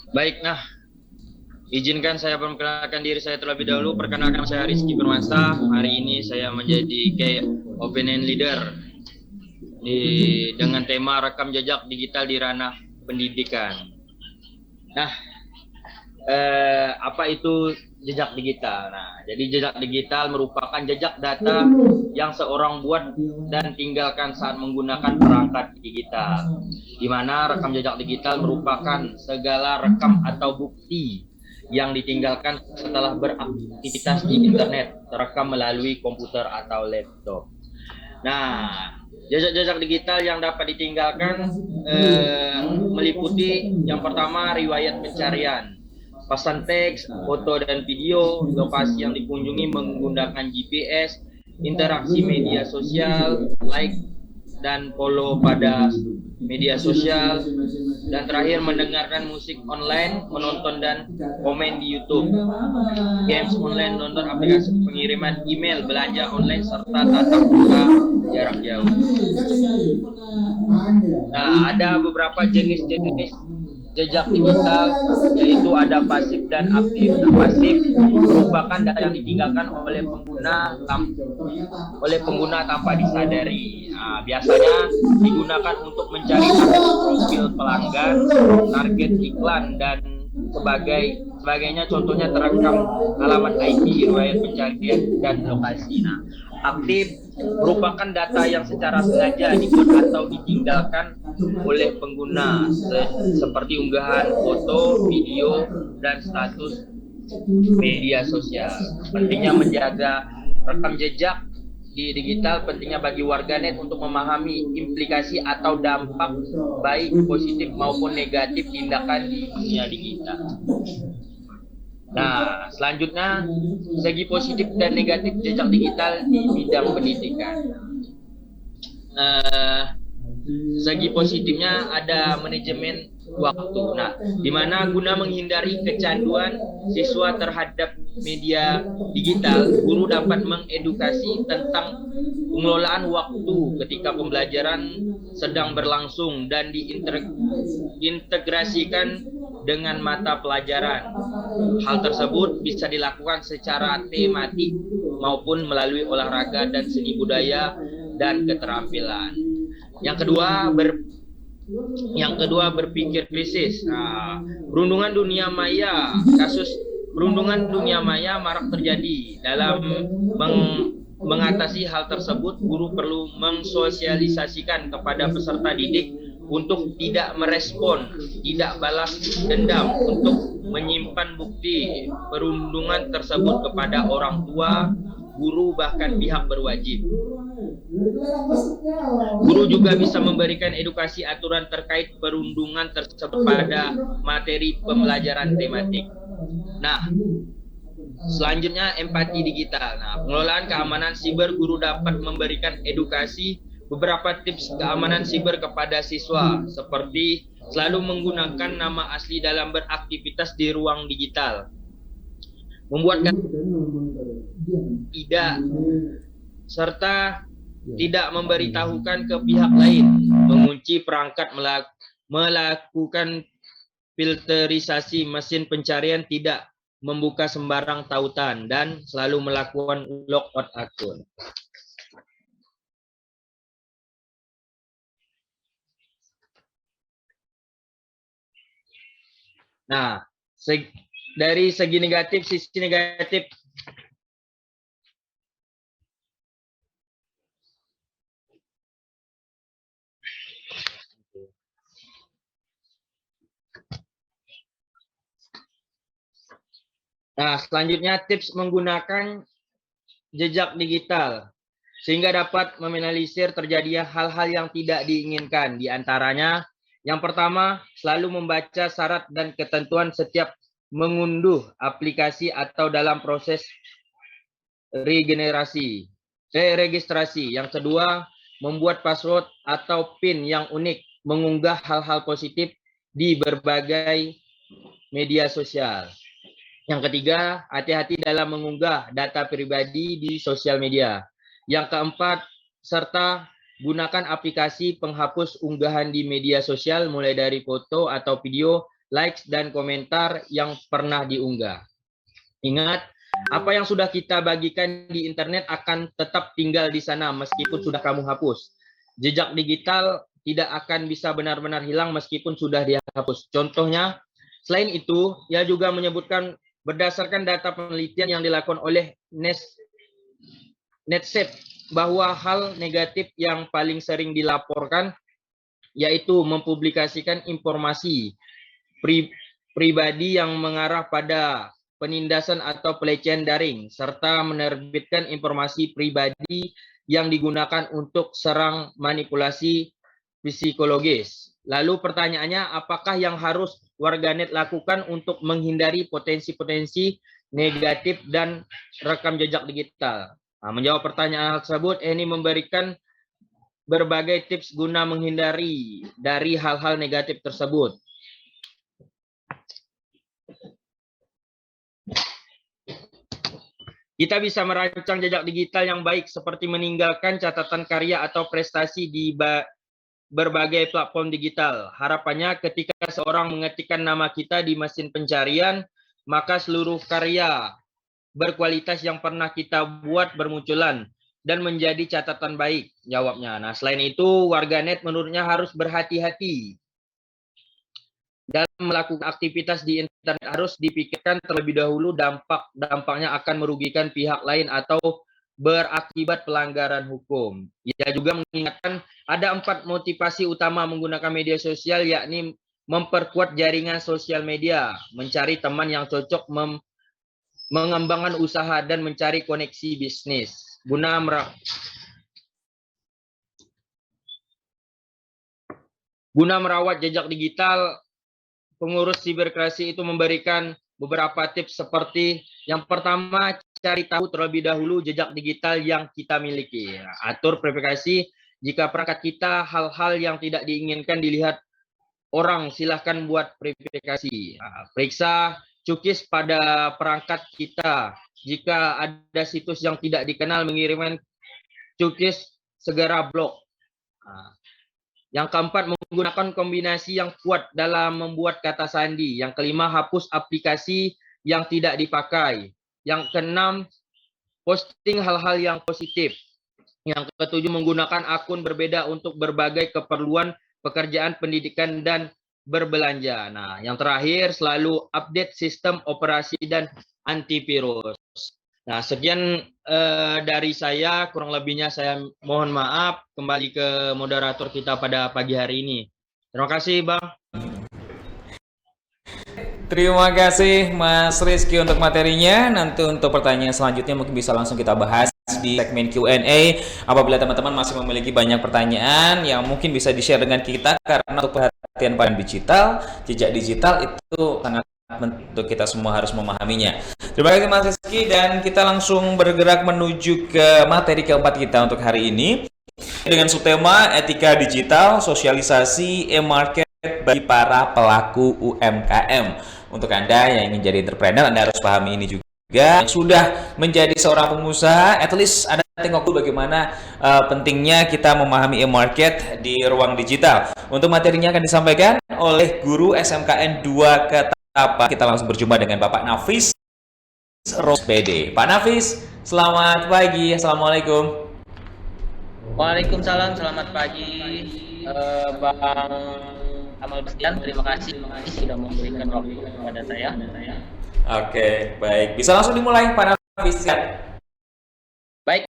Baik, nah, izinkan saya memperkenalkan diri saya terlebih dahulu. Perkenalkan, saya Rizky Permasa. Hari ini saya menjadi Key Opinion Leader dengan tema rekam jejak digital di ranah pendidikan. Nah, apa itu jejak digital? Nah, jadi jejak digital merupakan jejak data yang seorang buat dan tinggalkan saat menggunakan perangkat digital, di mana rekam jejak digital merupakan segala rekam atau bukti yang ditinggalkan setelah beraktivitas di internet, terekam melalui komputer atau laptop. Nah, jejak-jejak digital yang dapat ditinggalkan meliputi yang pertama riwayat pencarian, pesan teks, foto dan video, lokasi yang dikunjungi menggunakan GPS, interaksi media sosial, like dan follow pada media sosial, dan terakhir mendengarkan musik online, menonton dan komen di YouTube, games online, nonton aplikasi pengiriman email, belanja online, serta tatap muka jarak jauh. Nah, ada beberapa jenis-jenis jejak digital, yaitu ada pasif dan aktif. Nah, pasif merupakan data yang ditinggalkan oleh pengguna tanpa disadari. Nah, biasanya digunakan untuk mencari profil pelanggan, target iklan dan sebagainya. Contohnya terekam alamat IP, riwayat pencarian dan lokasi. Nah, aktif merupakan data yang secara sengaja dibuat atau ditinggalkan oleh pengguna, seperti unggahan foto, video, dan status media sosial. Pentingnya menjaga rekam jejak di digital pentingnya bagi warganet untuk memahami implikasi atau dampak baik positif maupun negatif tindakan di dunia digital. Nah, selanjutnya segi positif dan negatif jejak digital di bidang pendidikan. Segi positifnya ada manajemen waktu. Nah, di mana guna menghindari kecanduan siswa terhadap media digital, guru dapat mengedukasi tentang pengelolaan waktu ketika pembelajaran sedang berlangsung dan diintegrasikan dengan mata pelajaran. Hal tersebut bisa dilakukan secara tematik maupun melalui olahraga dan seni budaya dan keterampilan. Yang kedua berpikir krisis. Nah, perundungan dunia maya, kasus perundungan dunia maya marak terjadi. Dalam mengatasi hal tersebut, guru perlu mensosialisasikan kepada peserta didik untuk tidak merespon, tidak balas dendam, untuk menyimpan bukti perundungan tersebut kepada orang tua, guru, bahkan pihak berwajib. Guru juga bisa memberikan edukasi aturan terkait perundungan tersebut pada materi pembelajaran tematik. Nah, selanjutnya empati digital. Nah, pengelolaan keamanan siber, guru dapat memberikan edukasi beberapa tips keamanan siber kepada siswa, seperti selalu menggunakan nama asli dalam beraktivitas di ruang digital, membuat tidak, serta tidak memberitahukan ke pihak lain, mengunci perangkat, melakukan filterisasi mesin pencarian, tidak membuka sembarang tautan, dan selalu melakukan logout akun. Nah, dari segi negatif, sisi negatif. Nah, selanjutnya tips menggunakan jejak digital sehingga dapat meminimalisir terjadinya hal-hal yang tidak diinginkan. Di antaranya, yang pertama, selalu membaca syarat dan ketentuan setiap mengunduh aplikasi atau dalam proses registrasi. Yang kedua, membuat password atau PIN yang unik, mengunggah hal-hal positif di berbagai media sosial. Yang ketiga, hati-hati dalam mengunggah data pribadi di sosial media. Yang keempat, serta gunakan aplikasi penghapus unggahan di media sosial mulai dari foto atau video, likes, dan komentar yang pernah diunggah. Ingat, apa yang sudah kita bagikan di internet akan tetap tinggal di sana meskipun sudah kamu hapus. Jejak digital tidak akan bisa benar-benar hilang meskipun sudah dihapus. Contohnya, selain itu, ia juga menyebutkan berdasarkan data penelitian yang dilakukan oleh NetSafe bahwa hal negatif yang paling sering dilaporkan yaitu mempublikasikan informasi pribadi yang mengarah pada penindasan atau pelecehan daring serta menerbitkan informasi pribadi yang digunakan untuk serang manipulasi psikologis. Lalu pertanyaannya, apakah yang harus warganet lakukan untuk menghindari potensi-potensi negatif dan rekam jejak digital? Nah, menjawab pertanyaan tersebut, ini memberikan berbagai tips guna menghindari dari hal-hal negatif tersebut. Kita bisa merancang jejak digital yang baik seperti meninggalkan catatan karya atau prestasi di berbagai platform digital. Harapannya ketika seorang mengetikkan nama kita di mesin pencarian, maka seluruh karya berkualitas yang pernah kita buat bermunculan dan menjadi catatan baik, jawabnya. Nah, selain itu, warganet menurutnya harus berhati-hati dalam melakukan aktivitas di internet. Harus dipikirkan terlebih dahulu dampaknya akan merugikan pihak lain atau berakibat pelanggaran hukum. Ia juga mengingatkan ada 4 motivasi utama menggunakan media sosial, yakni memperkuat jaringan sosial media, mencari teman yang cocok, mengembangkan usaha, dan mencari koneksi bisnis. Guna merawat jejak digital, pengurus siberkreasi itu memberikan beberapa tips seperti yang pertama, cari tahu terlebih dahulu jejak digital yang kita miliki. Atur privasi jika perangkat kita hal-hal yang tidak diinginkan dilihat orang, silahkan buat verifikasi. Periksa cookies pada perangkat kita. Jika ada situs yang tidak dikenal mengirimkan cookies, segera blok. Yang keempat, menggunakan kombinasi yang kuat dalam membuat kata sandi. Yang kelima, hapus aplikasi yang tidak dipakai. Yang keenam, posting hal-hal yang positif. Yang ketujuh, menggunakan akun berbeda untuk berbagai keperluan pekerjaan, pendidikan, dan berbelanja. Nah, yang terakhir, selalu update sistem operasi dan antivirus. Nah, sekian dari saya, kurang lebihnya saya mohon maaf. Kembali ke moderator kita pada pagi hari ini. Terima kasih, Bang. Terima kasih Mas Rizky untuk materinya. Nanti untuk pertanyaan selanjutnya mungkin bisa langsung kita bahas di segmen Q&A. Apabila teman-teman masih memiliki banyak pertanyaan yang mungkin bisa di-share dengan kita, karena untuk perhatian pada digital, jejak digital itu sangat untuk kita semua harus memahaminya. Terima kasih Mas Rizky, dan kita langsung bergerak menuju ke materi keempat kita untuk hari ini dengan subtema etika digital, sosialisasi e-market bagi para pelaku UMKM. Untuk Anda yang ingin jadi entrepreneur, Anda harus pahami ini juga. Yang sudah menjadi seorang pengusaha, at least Anda tengok dulu bagaimana pentingnya kita memahami e-market di ruang digital. Untuk materinya akan disampaikan oleh guru SMKN 2 Ketapang. Kita langsung berjumpa dengan Bapak Nafis Rospede. Pak Nafis, selamat pagi. Assalamualaikum. Waalaikumsalam, selamat pagi, Bang Amal Bastian. Terima kasih sudah memberikan waktu kepada saya. Oke, baik. Bisa langsung dimulai, Pak Nafis. Baik.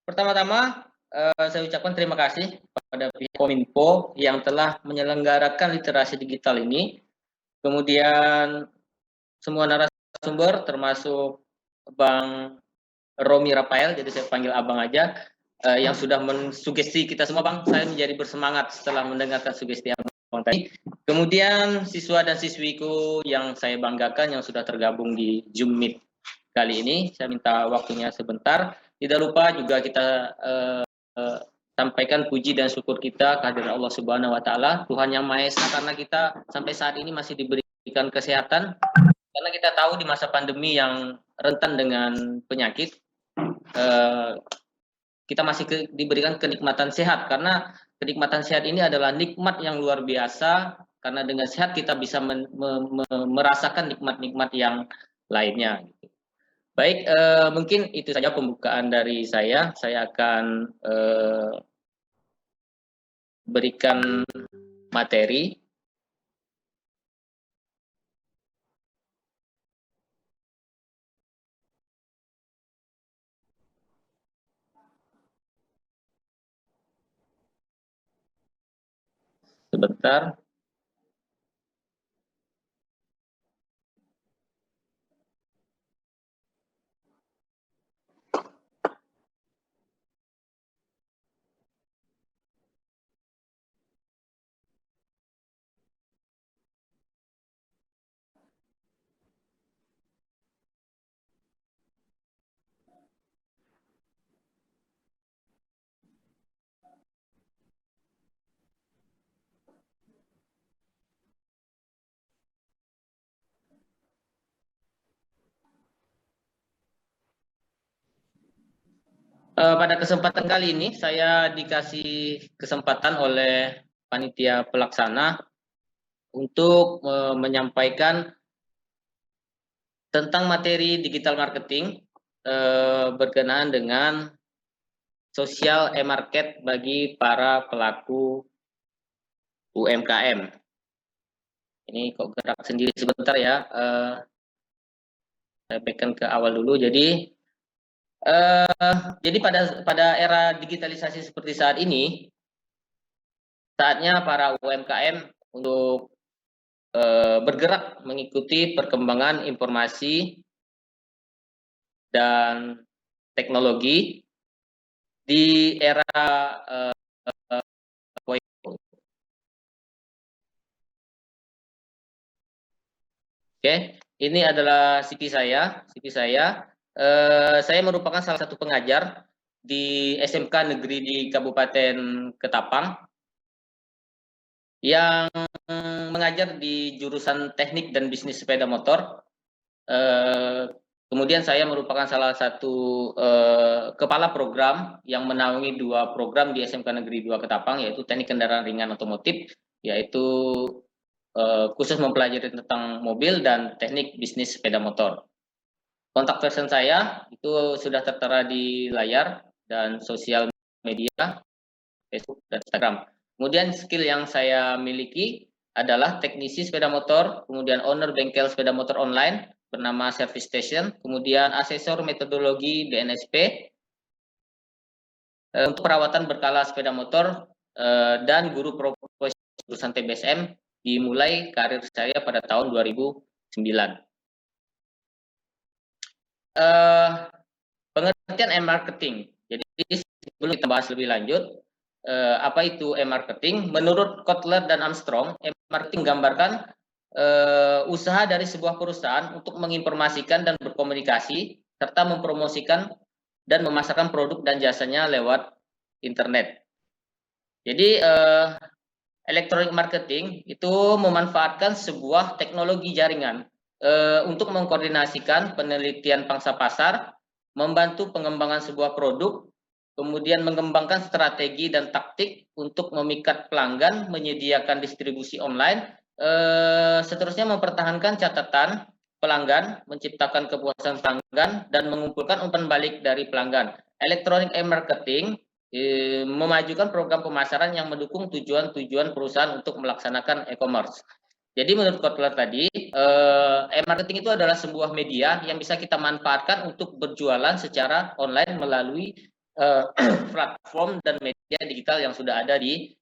Pertama-tama, saya ucapkan terima kasih kepada pihak Kominfo yang telah menyelenggarakan literasi digital ini. Kemudian semua narasumber termasuk Bang Romi Rafael, jadi saya panggil abang aja, yang sudah mensugesti kita semua, Bang. Saya menjadi bersemangat setelah mendengarkan sugesti abang tadi. Kemudian siswa dan siswiku yang saya banggakan yang sudah tergabung di Zoom Meet kali ini, saya minta waktunya sebentar. Tidak lupa juga kita sampaikan puji dan syukur kita kehadirat Allah Subhanahu wa taala, Tuhan Yang Maha Esa, karena kita sampai saat ini masih diberikan kesehatan. Karena kita tahu di masa pandemi yang rentan dengan penyakit, kita masih diberikan kenikmatan sehat, karena kenikmatan sehat ini adalah nikmat yang luar biasa, karena dengan sehat kita bisa merasakan nikmat-nikmat yang lainnya. Baik, mungkin itu saja pembukaan dari saya. Saya akan berikan materi. Sebentar. Pada kesempatan kali ini saya dikasih kesempatan oleh panitia pelaksana untuk menyampaikan tentang materi digital marketing berkenaan dengan social e-market bagi para pelaku UMKM. Ini kok gerak sendiri sebentar ya. Saya backkan ke awal dulu. Jadi pada era digitalisasi seperti saat ini, saatnya para UMKM untuk bergerak mengikuti perkembangan informasi dan teknologi di era Oke, ini adalah CV saya. Saya merupakan salah satu pengajar di SMK Negeri di Kabupaten Ketapang yang mengajar di jurusan teknik dan bisnis sepeda motor. Kemudian saya merupakan salah satu kepala program yang menaungi 2 program di SMK Negeri 2 Ketapang, yaitu teknik kendaraan ringan otomotif, yaitu khusus mempelajari tentang mobil dan teknik bisnis sepeda motor. Kontak person saya itu sudah tertera di layar dan sosial media, Facebook dan Instagram. Kemudian skill yang saya miliki adalah teknisi sepeda motor, kemudian owner bengkel sepeda motor online bernama Service Station, kemudian asesor metodologi BNSP untuk perawatan berkala sepeda motor, dan guru profesi jurusan TBSM. Dimulai karir saya pada tahun 2009. Pengertian e-marketing. Jadi sebelum kita bahas lebih lanjut, apa itu e-marketing? Menurut Kotler dan Armstrong, e-marketing menggambarkan usaha dari sebuah perusahaan untuk menginformasikan dan berkomunikasi serta mempromosikan dan memasarkan produk dan jasanya lewat internet. Jadi electronic marketing itu memanfaatkan sebuah teknologi jaringan untuk mengkoordinasikan penelitian pangsa pasar, membantu pengembangan sebuah produk, kemudian mengembangkan strategi dan taktik untuk memikat pelanggan, menyediakan distribusi online, seterusnya mempertahankan catatan pelanggan, menciptakan kepuasan pelanggan, dan mengumpulkan umpan balik dari pelanggan. Electronic e-marketing memajukan program pemasaran yang mendukung tujuan-tujuan perusahaan untuk melaksanakan e-commerce. Jadi menurut Kotler tadi, e-marketing itu adalah sebuah media yang bisa kita manfaatkan untuk berjualan secara online melalui platform dan media digital yang sudah ada di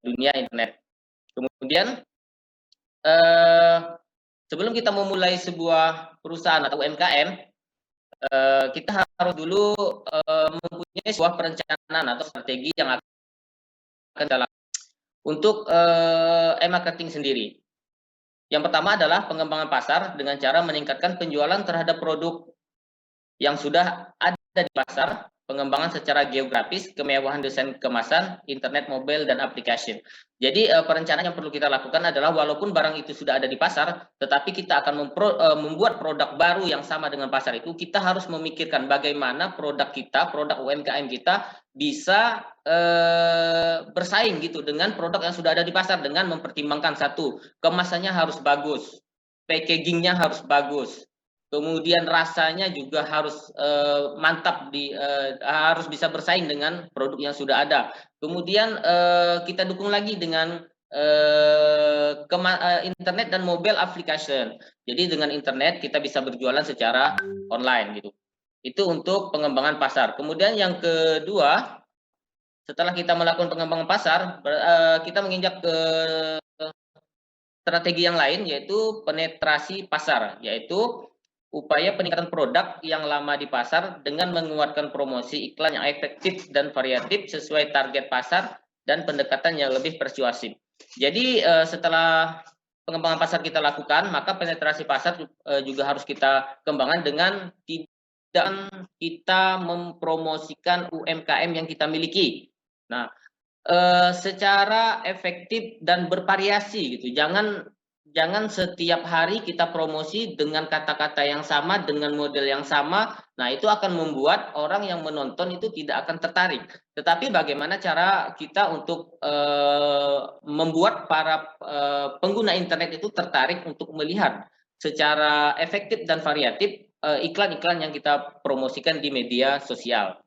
dunia internet. Kemudian sebelum kita memulai sebuah perusahaan atau UMKM, kita harus dulu mempunyai sebuah perencanaan atau strategi yang akan kita lakukan untuk e-marketing sendiri. Yang pertama adalah pengembangan pasar dengan cara meningkatkan penjualan terhadap produk yang sudah ada di pasar, pengembangan secara geografis, kemewahan desain kemasan, internet, mobile, dan aplikasi. Jadi perencanaan yang perlu kita lakukan adalah walaupun barang itu sudah ada di pasar, tetapi kita akan membuat produk baru yang sama dengan pasar itu, kita harus memikirkan bagaimana produk kita, produk UMKM kita bisa bersaing gitu dengan produk yang sudah ada di pasar dengan mempertimbangkan satu, kemasannya harus bagus, packagingnya harus bagus, kemudian rasanya juga harus mantap, harus bisa bersaing dengan produk yang sudah ada. Kemudian kita dukung lagi dengan internet dan mobile application. Jadi dengan internet kita bisa berjualan secara online gitu. Itu untuk pengembangan pasar. Kemudian yang kedua, setelah kita melakukan pengembangan pasar, kita menginjak ke strategi yang lain, yaitu penetrasi pasar, yaitu upaya peningkatan produk yang lama di pasar dengan menguatkan promosi iklan yang efektif dan variatif sesuai target pasar dan pendekatan yang lebih persuasif. Jadi setelah pengembangan pasar kita lakukan, maka penetrasi pasar juga harus kita kembangkan dengan tidak kita mempromosikan UMKM yang kita miliki. Nah, secara efektif dan bervariasi gitu. Jangan setiap hari kita promosi dengan kata-kata yang sama, dengan model yang sama. Nah, itu akan membuat orang yang menonton itu tidak akan tertarik. Tetapi bagaimana cara kita untuk membuat para pengguna internet itu tertarik untuk melihat secara efektif dan variatif iklan-iklan yang kita promosikan di media sosial.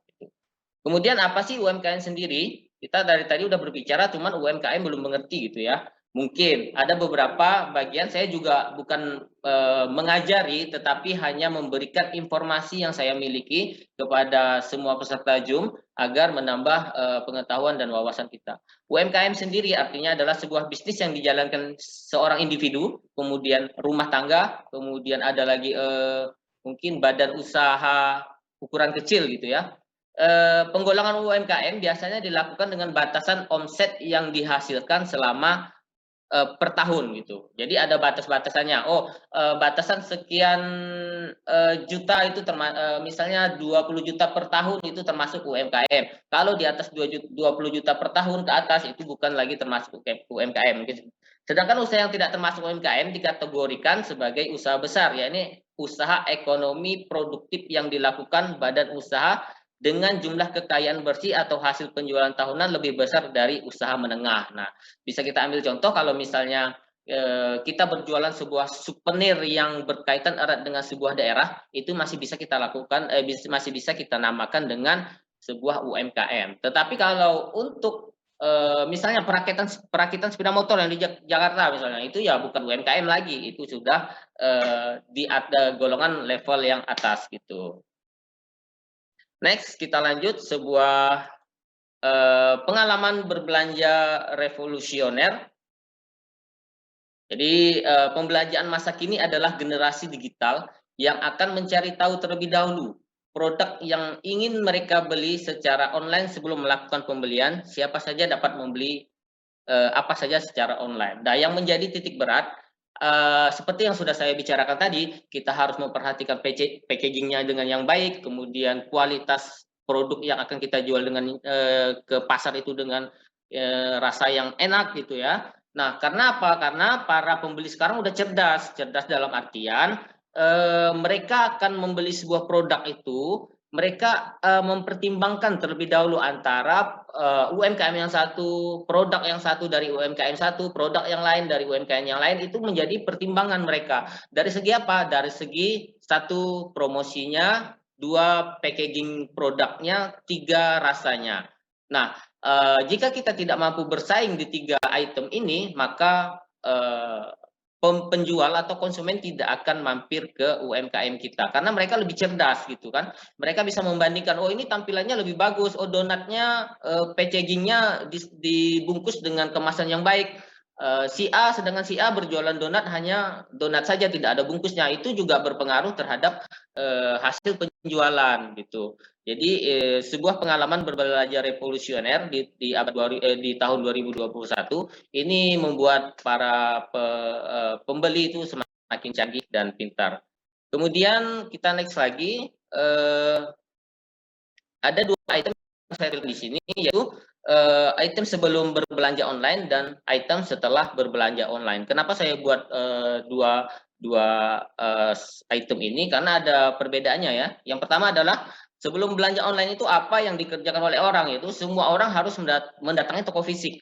Kemudian apa sih UMKM sendiri? Kita dari tadi udah berbicara, cuman UMKM belum mengerti gitu ya. Mungkin ada beberapa bagian saya juga bukan mengajari, tetapi hanya memberikan informasi yang saya miliki kepada semua peserta Zoom agar menambah pengetahuan dan wawasan kita. UMKM sendiri artinya adalah sebuah bisnis yang dijalankan seorang individu, kemudian rumah tangga, kemudian ada lagi mungkin badan usaha ukuran kecil gitu ya. Penggolongan UMKM biasanya dilakukan dengan batasan omset yang dihasilkan selama per tahun gitu. Jadi ada batas-batasannya. Batasan sekian juta itu misalnya 20 juta per tahun itu termasuk UMKM. Kalau di atas 20 juta per tahun ke atas itu bukan lagi termasuk UMKM. Sedangkan usaha yang tidak termasuk UMKM dikategorikan sebagai usaha besar, yakni usaha ekonomi produktif yang dilakukan badan usaha dengan jumlah kekayaan bersih atau hasil penjualan tahunan lebih besar dari usaha menengah. Nah, bisa kita ambil contoh kalau misalnya kita berjualan sebuah souvenir yang berkaitan erat dengan sebuah daerah, itu masih bisa kita lakukan, masih bisa kita namakan dengan sebuah UMKM. Tetapi kalau untuk misalnya perakitan sepeda motor yang di Jakarta misalnya, itu ya bukan UMKM lagi, itu sudah di golongan level yang atas gitu. Next, kita lanjut sebuah pengalaman berbelanja revolusioner. Jadi pembelanjaan masa kini adalah generasi digital yang akan mencari tahu terlebih dahulu produk yang ingin mereka beli secara online sebelum melakukan pembelian. Siapa saja dapat membeli apa saja secara online. Nah, yang menjadi titik berat, seperti yang sudah saya bicarakan tadi, kita harus memperhatikan packagingnya dengan yang baik, kemudian kualitas produk yang akan kita jual dengan ke pasar itu dengan rasa yang enak gitu ya. Nah, karena apa? Karena para pembeli sekarang udah cerdas dalam artian mereka akan membeli sebuah produk itu, mereka mempertimbangkan terlebih dahulu antara UMKM yang satu, produk yang satu dari UMKM satu, produk yang lain dari UMKM yang lain, itu menjadi pertimbangan mereka. Dari segi apa? Dari segi satu, promosinya, dua, packaging produknya, tiga, rasanya. Nah, jika kita tidak mampu bersaing di tiga item ini, maka penjual atau konsumen tidak akan mampir ke UMKM kita karena mereka lebih cerdas gitu kan. Mereka bisa membandingkan, oh ini tampilannya lebih bagus, oh donatnya packagingnya dibungkus dengan kemasan yang baik, si A, sedangkan si A berjualan donat hanya donat saja, tidak ada bungkusnya. Itu juga berpengaruh terhadap hasil penjualan gitu. Jadi sebuah pengalaman berbelanja revolusioner di tahun 2021 ini membuat para pembeli itu semakin canggih dan pintar. Kemudian kita next lagi, ada 2 item yang saya tulis di sini, yaitu item sebelum berbelanja online dan item setelah berbelanja online. Kenapa saya buat dua item ini? Karena ada perbedaannya ya. Yang pertama adalah sebelum belanja online itu apa yang dikerjakan oleh orang, yaitu semua orang harus mendatangi toko fisik.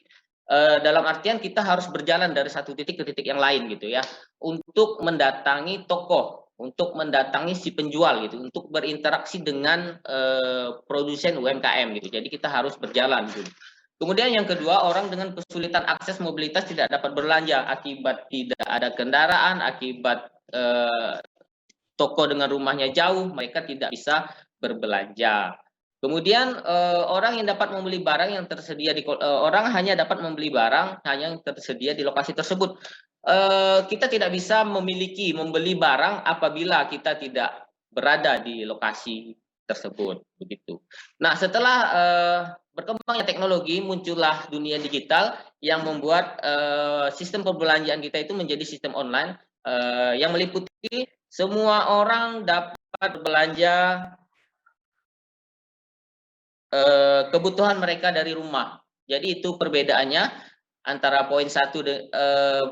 Dalam artian kita harus berjalan dari satu titik ke titik yang lain gitu ya, untuk mendatangi toko, untuk mendatangi si penjual gitu, untuk berinteraksi dengan produsen UMKM gitu. Jadi kita harus berjalan gitu. Kemudian yang kedua, orang dengan kesulitan akses mobilitas tidak dapat belanja akibat tidak ada kendaraan, akibat toko dengan rumahnya jauh, mereka tidak bisa berbelanja. Kemudian orang yang dapat membeli barang yang tersedia orang hanya dapat membeli barang hanya yang tersedia di lokasi tersebut. Kita tidak bisa membeli barang apabila kita tidak berada di lokasi tersebut, begitu. Nah, setelah berkembangnya teknologi, muncullah dunia digital yang membuat sistem perbelanjaan kita itu menjadi sistem online yang meliputi semua orang dapat belanja kebutuhan mereka dari rumah. Jadi itu perbedaannya antara poin 1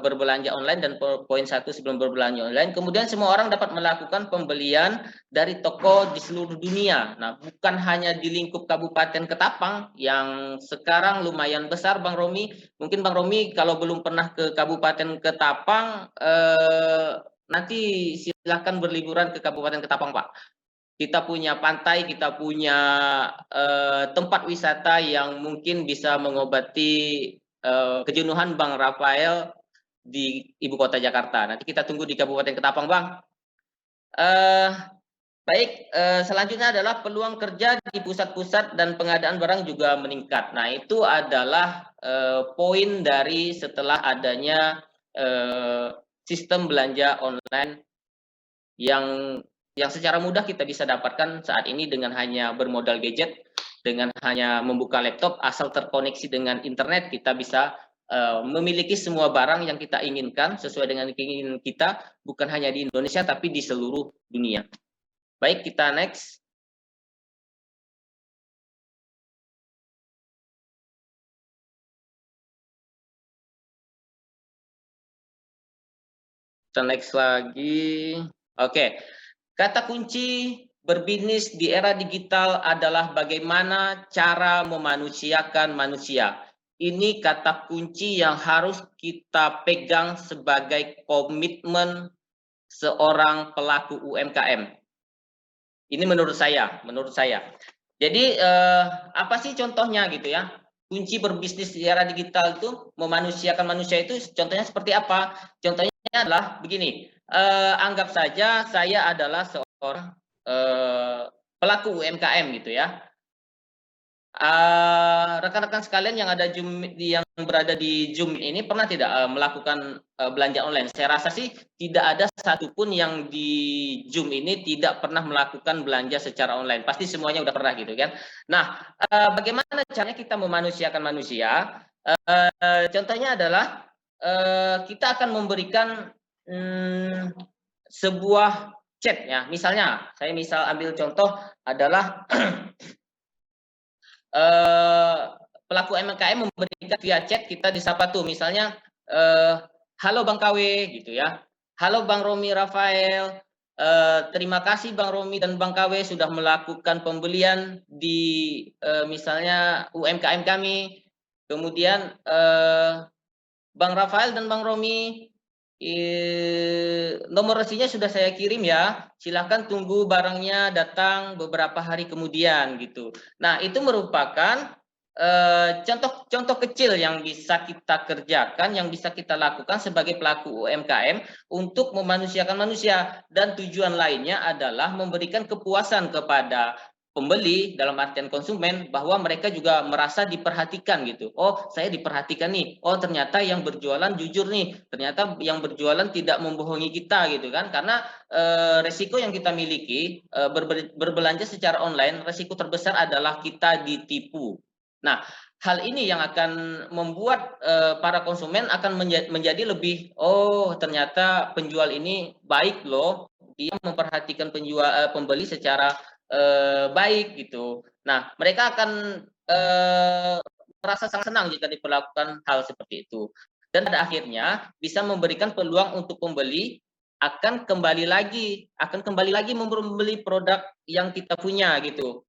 berbelanja online dan poin 1 sebelum berbelanja online. Kemudian semua orang dapat melakukan pembelian dari toko di seluruh dunia. Nah, bukan hanya di lingkup Kabupaten Ketapang yang sekarang lumayan besar, Bang Romi. Mungkin Bang Romi kalau belum pernah ke Kabupaten Ketapang, nanti silahkan berliburan ke Kabupaten Ketapang, Pak. Kita punya pantai, kita punya tempat wisata yang mungkin bisa mengobati kejenuhan Bang Rafael di ibu kota Jakarta. Nanti kita tunggu di Kabupaten Ketapang, Bang. Baik, selanjutnya adalah peluang kerja di pusat-pusat dan pengadaan barang juga meningkat. Nah, itu adalah poin dari setelah adanya sistem belanja online yang secara mudah kita bisa dapatkan saat ini dengan hanya bermodal gadget, dengan hanya membuka laptop, asal terkoneksi dengan internet, kita bisa memiliki semua barang yang kita inginkan sesuai dengan keinginan kita, bukan hanya di Indonesia, tapi di seluruh dunia. Baik, kita next. Kita next lagi. Oke. Kata kunci berbisnis di era digital adalah bagaimana cara memanusiakan manusia. Ini kata kunci yang harus kita pegang sebagai komitmen seorang pelaku UMKM. Ini menurut saya. Jadi apa sih contohnya gitu ya? Kunci berbisnis di era digital itu memanusiakan manusia itu contohnya seperti apa? Contohnya adalah begini. Anggap saja saya adalah seorang pelaku UMKM gitu ya. Rekan-rekan sekalian yang berada di Zoom ini pernah tidak melakukan belanja online? Saya rasa sih tidak ada satupun yang di Zoom ini tidak pernah melakukan belanja secara online. Pasti semuanya udah pernah gitu kan. Nah, bagaimana caranya kita memanusiakan manusia? Contohnya adalah kita akan memberikan sebuah chat ya. Misalnya, saya ambil contoh adalah pelaku UMKM memberikan via chat, kita disapa tuh misalnya halo Bang KW gitu ya, halo Bang Romi Rafael, terima kasih Bang Romi dan Bang KW sudah melakukan pembelian di misalnya UMKM kami. Kemudian Bang Rafael dan Bang Romi, nomor resinya sudah saya kirim ya, silahkan tunggu barangnya datang beberapa hari kemudian gitu. Nah, itu merupakan contoh kecil yang bisa kita kerjakan, yang bisa kita lakukan sebagai pelaku UMKM untuk memanusiakan manusia, dan tujuan lainnya adalah memberikan kepuasan kepada pembeli dalam artian konsumen bahwa mereka juga merasa diperhatikan gitu. Oh, saya diperhatikan nih. Oh, ternyata yang berjualan jujur nih. Ternyata yang berjualan tidak membohongi kita gitu kan. Karena resiko yang kita miliki berbelanja secara online, resiko terbesar adalah kita ditipu. Nah, hal ini yang akan membuat para konsumen akan menjadi lebih, oh ternyata penjual ini baik loh, dia memperhatikan pembeli secara baik gitu. Nah, mereka akan merasa sangat senang jika diperlakukan hal seperti itu. Dan pada akhirnya bisa memberikan peluang untuk pembeli akan kembali lagi membeli produk yang kita punya gitu.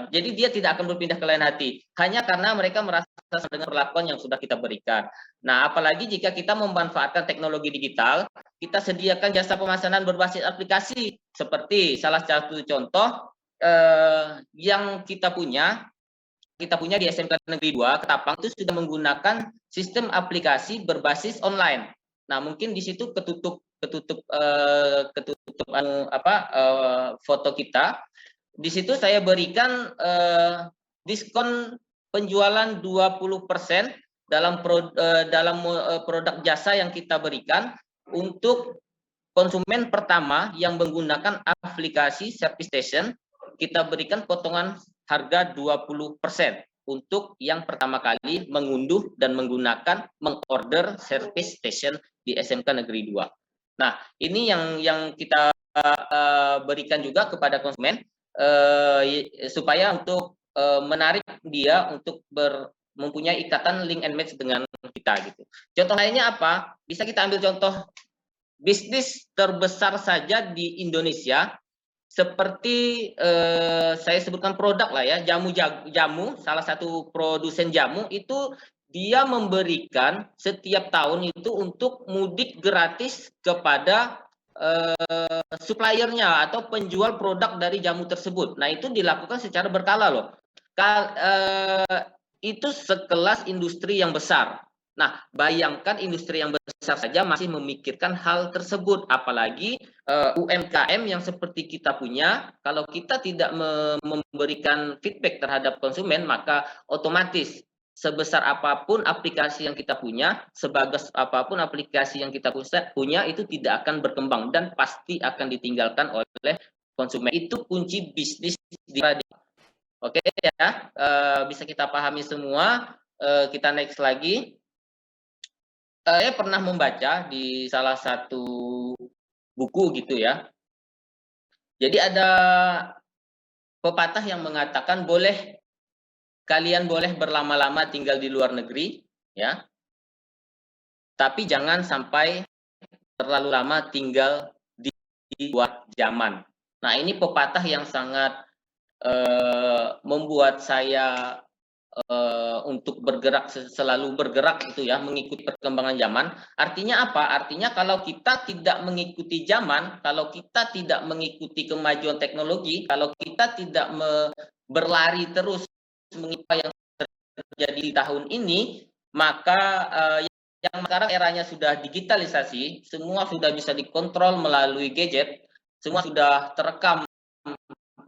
Jadi dia tidak akan berpindah ke lain hati hanya karena mereka merasa dengan perlakuan yang sudah kita berikan. Nah, apalagi jika kita memanfaatkan teknologi digital, kita sediakan jasa pemesanan berbasis aplikasi seperti salah satu contoh yang kita punya di SMK Negeri 2 Ketapang itu sudah menggunakan sistem aplikasi berbasis online. Nah, mungkin di situ ketutup foto kita. Di situ saya berikan diskon penjualan 20% dalam produk jasa yang kita berikan untuk konsumen pertama yang menggunakan aplikasi Service Station. Kita berikan potongan harga 20% untuk yang pertama kali mengunduh dan mengorder Service Station di SMK Negeri 2. Nah, ini yang kita berikan juga kepada konsumen supaya untuk menarik dia untuk mempunyai ikatan link and match dengan kita gitu. Contoh lainnya apa? Bisa kita ambil contoh bisnis terbesar saja di Indonesia seperti saya sebutkan produk lah ya, jamu, salah satu produsen jamu itu dia memberikan setiap tahun itu untuk mudik gratis kepada suppliernya atau penjual produk dari jamu tersebut. Nah, itu dilakukan secara berkala loh. Itu sekelas industri yang besar. Nah, bayangkan industri yang besar saja masih memikirkan hal tersebut, apalagi UMKM yang seperti kita punya. Kalau kita tidak memberikan feedback terhadap konsumen, maka otomatis sebesar apapun aplikasi yang kita punya, sebagus apapun aplikasi yang kita punya, itu tidak akan berkembang dan pasti akan ditinggalkan oleh konsumen. Itu kunci bisnis di radio. Oke ya, bisa kita pahami semua. Kita next lagi. Saya pernah membaca di salah satu buku gitu ya. Jadi ada pepatah yang mengatakan kalian boleh berlama-lama tinggal di luar negeri, ya. Tapi jangan sampai terlalu lama tinggal di luar zaman. Nah, ini pepatah yang sangat membuat saya untuk selalu bergerak gitu ya, mengikuti perkembangan zaman. Artinya apa? Artinya kalau kita tidak mengikuti zaman, kalau kita tidak mengikuti kemajuan teknologi, kalau kita tidak berlari terus mengikuti apa yang terjadi di tahun ini, maka yang sekarang eranya sudah digitalisasi, semua sudah bisa dikontrol melalui gadget, semua sudah terekam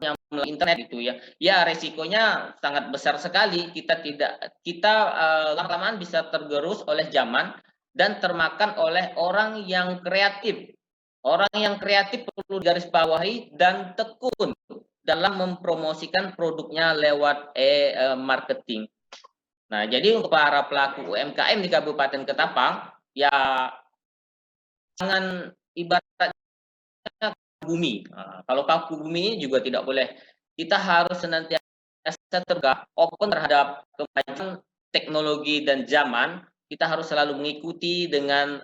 melalui internet gitu ya. Ya, resikonya sangat besar sekali. Kita lama-lamaan bisa tergerus oleh zaman dan termakan oleh orang yang kreatif. Orang yang kreatif perlu garis bawahi dan tekun dalam mempromosikan produknya lewat marketing. Nah, jadi untuk para pelaku UMKM di Kabupaten Ketapang, ya jangan ibaratnya bumi. Nah, kalau paku bumi juga tidak boleh. Kita harus senantiasa terbuka, open terhadap kemajuan teknologi dan zaman. Kita harus selalu mengikuti dengan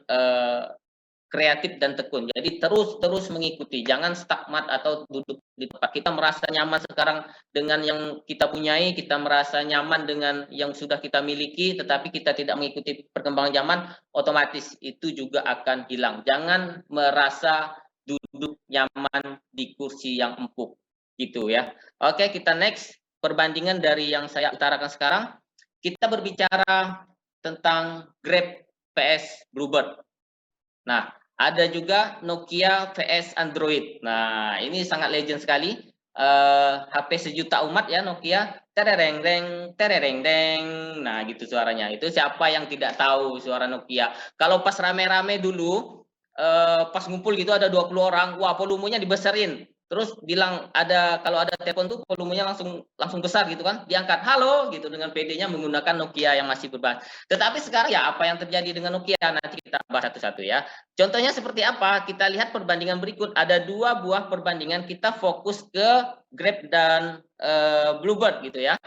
kreatif dan tekun. Jadi terus mengikuti, jangan stagnan atau duduk di tempat. Kita merasa nyaman sekarang dengan yang kita punyai, kita merasa nyaman dengan yang sudah kita miliki, tetapi kita tidak mengikuti perkembangan zaman, otomatis itu juga akan hilang. Jangan merasa duduk nyaman di kursi yang empuk gitu ya. Oke, kita next. Perbandingan dari yang saya utarakan sekarang, kita berbicara tentang Grab vs Bluebird. Nah, ada juga Nokia vs Android. Nah, ini sangat legend sekali. HP sejuta umat ya Nokia, terereng deng. Nah, gitu suaranya. Itu siapa yang tidak tahu suara Nokia? Kalau pas rame-rame dulu, pas ngumpul gitu ada 20 orang, wah volumenya dibesarin. Terus bilang kalau ada telepon tuh volumenya langsung besar gitu kan, diangkat halo gitu dengan PD-nya menggunakan Nokia yang masih berbahan. Tetapi sekarang ya apa yang terjadi dengan Nokia nanti kita bahas satu-satu ya. Contohnya seperti apa? Kita lihat perbandingan berikut. Ada 2 buah perbandingan, kita fokus ke Grab dan Bluebird gitu ya.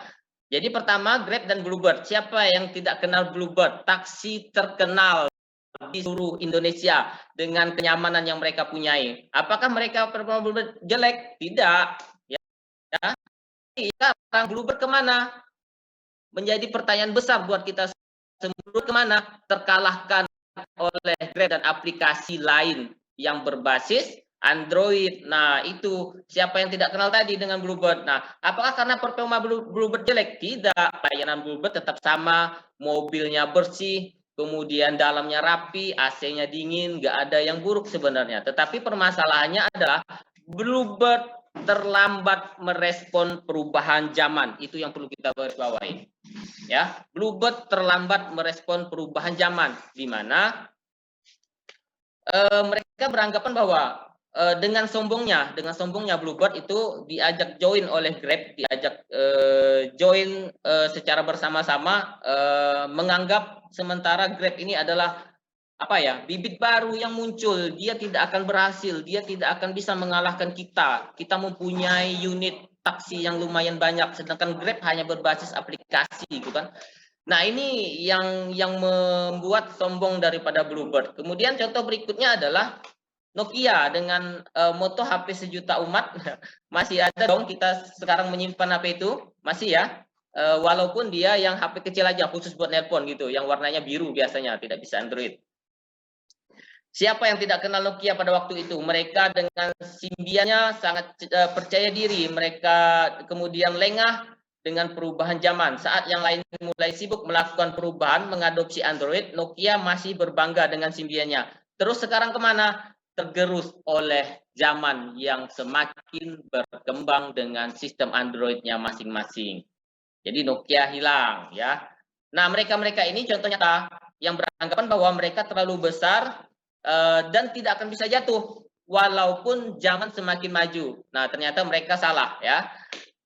Jadi pertama Grab dan Bluebird. Siapa yang tidak kenal Bluebird? Taksi terkenal di seluruh Indonesia dengan kenyamanan yang mereka punyai. Apakah mereka performa jelek? Tidak. Ya. Sekarang Bluebird kemana? Menjadi pertanyaan besar buat kita semua, kemana? Terkalahkan oleh Grab dan aplikasi lain yang berbasis Android. Nah, itu siapa yang tidak kenal tadi dengan Bluebird. Nah, apakah karena performa Bluebird jelek? Tidak. Layanan Bluebird tetap sama, mobilnya bersih, kemudian dalamnya rapi, AC-nya dingin, nggak ada yang buruk sebenarnya. Tetapi permasalahannya adalah Bluebird terlambat merespon perubahan zaman. Itu yang perlu kita garisbawahi. Ya, Bluebird terlambat merespon perubahan zaman, di mana mereka beranggapan bahwa dengan sombongnya Bluebird itu diajak join oleh Grab, diajak join secara bersama-sama, menganggap sementara Grab ini adalah bibit baru yang muncul, dia tidak akan berhasil, dia tidak akan bisa mengalahkan kita. Kita mempunyai unit taksi yang lumayan banyak, sedangkan Grab hanya berbasis aplikasi, gitu kan. Nah, ini yang membuat sombong daripada Bluebird. Kemudian contoh berikutnya adalah Nokia dengan moto HP sejuta umat. Masih ada dong kita sekarang menyimpan HP itu, masih ya. Walaupun dia yang HP kecil aja, khusus buat nelpon gitu, yang warnanya biru biasanya, tidak bisa Android. Siapa yang tidak kenal Nokia pada waktu itu? Mereka dengan Symbian-nya sangat percaya diri, mereka kemudian lengah dengan perubahan zaman. Saat yang lain mulai sibuk melakukan perubahan, mengadopsi Android, Nokia masih berbangga dengan Symbian-nya. Terus sekarang kemana? Tergerus oleh zaman yang semakin berkembang dengan sistem Android-nya masing-masing. Jadi Nokia hilang ya. Nah, mereka ini contohnya yang beranggapan bahwa mereka terlalu besar dan tidak akan bisa jatuh walaupun zaman semakin maju. Nah, ternyata mereka salah ya.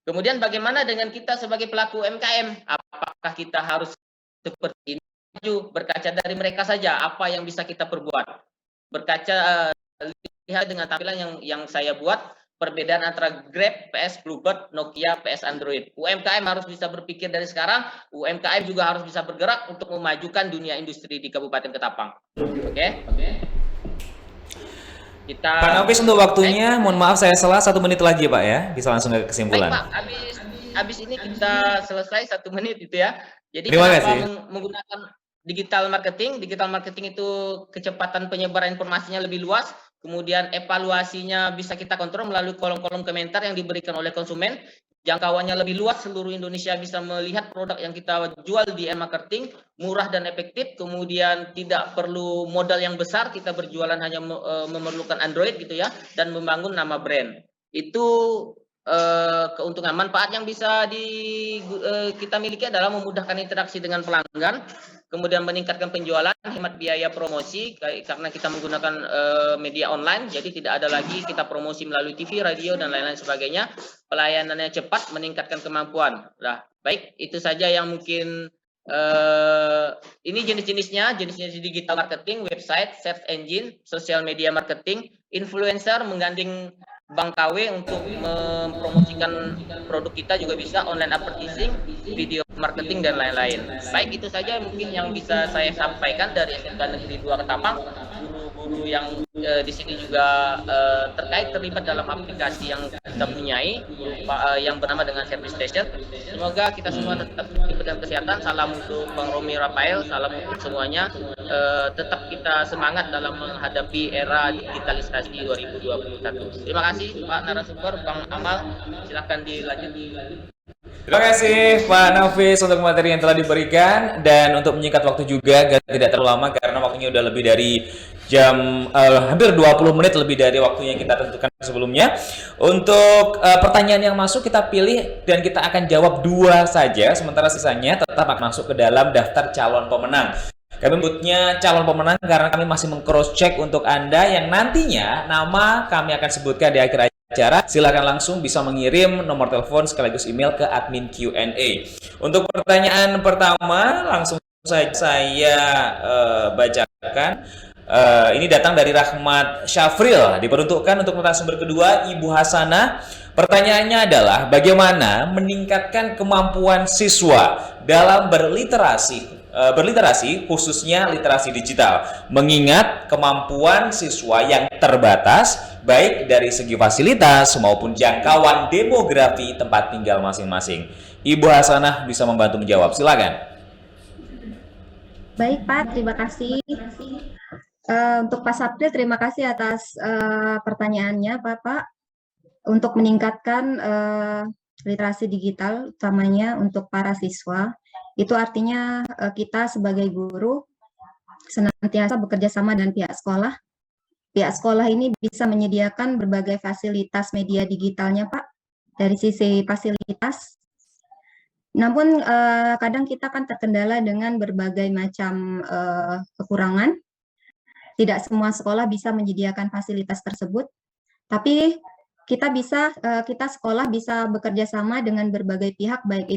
Kemudian bagaimana dengan kita sebagai pelaku UMKM? Apakah kita harus seperti ini maju? Berkaca dari mereka saja, apa yang bisa kita perbuat? Berkaca lihat dengan tampilan yang saya buat, perbedaan antara Grab PS Bluebird, Nokia PS Android. UMKM harus bisa berpikir dari sekarang, UMKM juga harus bisa bergerak untuk memajukan dunia industri di Kabupaten Ketapang. Oke. Pak Nafis untuk waktunya, mohon maaf saya salah 1 menit lagi Pak ya, bisa langsung ke kesimpulan. Baik Pak, habis ini kita selesai 1 menit itu ya. Jadi terima kenapa kasih. menggunakan digital marketing? Digital marketing itu kecepatan penyebaran informasinya lebih luas, kemudian evaluasinya bisa kita kontrol melalui kolom-kolom komentar yang diberikan oleh konsumen. Jangkauannya lebih luas, seluruh Indonesia bisa melihat produk yang kita jual di e-marketing, murah dan efektif, kemudian tidak perlu modal yang besar, kita berjualan hanya memerlukan Android gitu ya, dan membangun nama brand. Itu keuntungan. Manfaat yang bisa kita miliki adalah memudahkan interaksi dengan pelanggan, kemudian meningkatkan penjualan, hemat biaya promosi karena kita menggunakan media online, jadi tidak ada lagi kita promosi melalui TV, radio dan lain-lain sebagainya. Pelayanannya cepat, meningkatkan kemampuan. Nah, baik, itu saja yang mungkin ini jenis-jenisnya digital marketing, website, search engine, social media marketing, influencer menggandeng Bank KW untuk mempromosikan produk kita juga bisa, online advertising, video marketing dan lain-lain. Baik, itu saja mungkin yang bisa saya sampaikan dari SMK Negeri 2 Ketapang. Guru-guru yang di sini juga terlibat dalam aplikasi yang kita punyai yang bernama dengan Service Station. Semoga kita semua tetap diberikan kesehatan. Salam untuk Bang Romi Rafael, salam untuk semuanya. Tetap kita semangat dalam menghadapi era digitalisasi 2021. Terima kasih Pak narasumber, Bang Amal, silakan dilanjut. Terima kasih Pak Nafis untuk materi yang telah diberikan, dan untuk menyingkat waktu juga agar tidak terlalu lama karena waktu waktunya udah lebih dari hampir 20 menit lebih dari waktu yang kita tentukan sebelumnya. Untuk pertanyaan yang masuk kita pilih dan kita akan jawab 2 saja, sementara sisanya tetap akan masuk ke dalam daftar calon pemenang. Kami menyebutnya calon pemenang karena kami masih meng-cross check untuk Anda yang nantinya nama kami akan sebutkan di akhir acara. Silakan langsung bisa mengirim nomor telepon sekaligus email ke admin Q&A. Untuk pertanyaan pertama langsung saja saya bacakan. Ini datang dari Rahmat Syafril, diperuntukkan untuk narasumber kedua Ibu Hasanah. Pertanyaannya adalah bagaimana meningkatkan kemampuan siswa dalam berliterasi khususnya literasi digital, mengingat kemampuan siswa yang terbatas baik dari segi fasilitas maupun jangkauan demografi tempat tinggal masing-masing. Ibu Hasanah bisa membantu menjawab, silakan. Baik Pak, terima kasih. Untuk Pak Sapri, terima kasih atas pertanyaannya Pak. Untuk meningkatkan literasi digital, utamanya untuk para siswa, itu artinya kita sebagai guru senantiasa bekerja sama dengan pihak sekolah. Pihak sekolah ini bisa menyediakan berbagai fasilitas media digitalnya Pak, dari sisi fasilitas. Namun kadang kita kan terkendala dengan berbagai macam kekurangan. Tidak semua sekolah bisa menyediakan fasilitas tersebut, tapi kita sekolah bisa bekerja sama dengan berbagai pihak, baik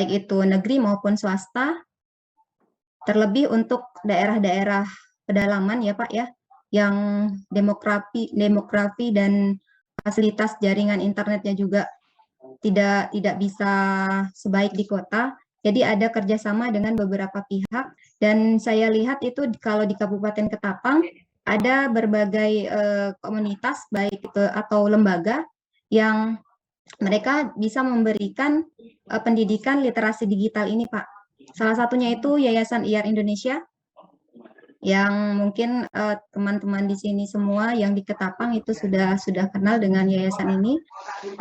itu negeri maupun swasta, terlebih untuk daerah-daerah pedalaman ya Pak ya, yang demografi dan fasilitas jaringan internetnya juga tidak bisa sebaik di kota. Jadi ada kerjasama dengan beberapa pihak, dan saya lihat itu kalau di Kabupaten Ketapang ada berbagai komunitas baik itu atau lembaga yang mereka bisa memberikan pendidikan literasi digital ini Pak. Salah satunya itu Yayasan IAR Indonesia, yang mungkin teman-teman di sini semua yang di Ketapang itu sudah kenal dengan yayasan ini.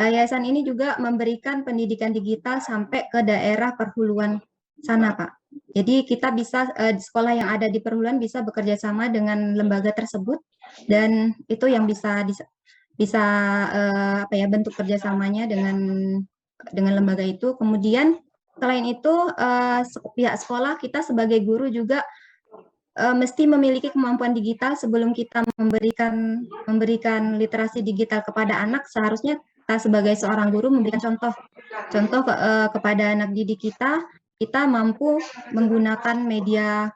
Yayasan ini juga memberikan pendidikan digital sampai ke daerah perhuluan sana Pak. Jadi kita bisa sekolah yang ada di perhuluan bisa bekerja sama dengan lembaga tersebut, dan itu yang bisa bentuk kerjasamanya dengan lembaga itu. Kemudian selain itu pihak sekolah, kita sebagai guru juga mesti memiliki kemampuan digital. Sebelum kita memberikan literasi digital kepada anak, seharusnya kita sebagai seorang guru memberikan contoh kepada anak didik kita mampu menggunakan media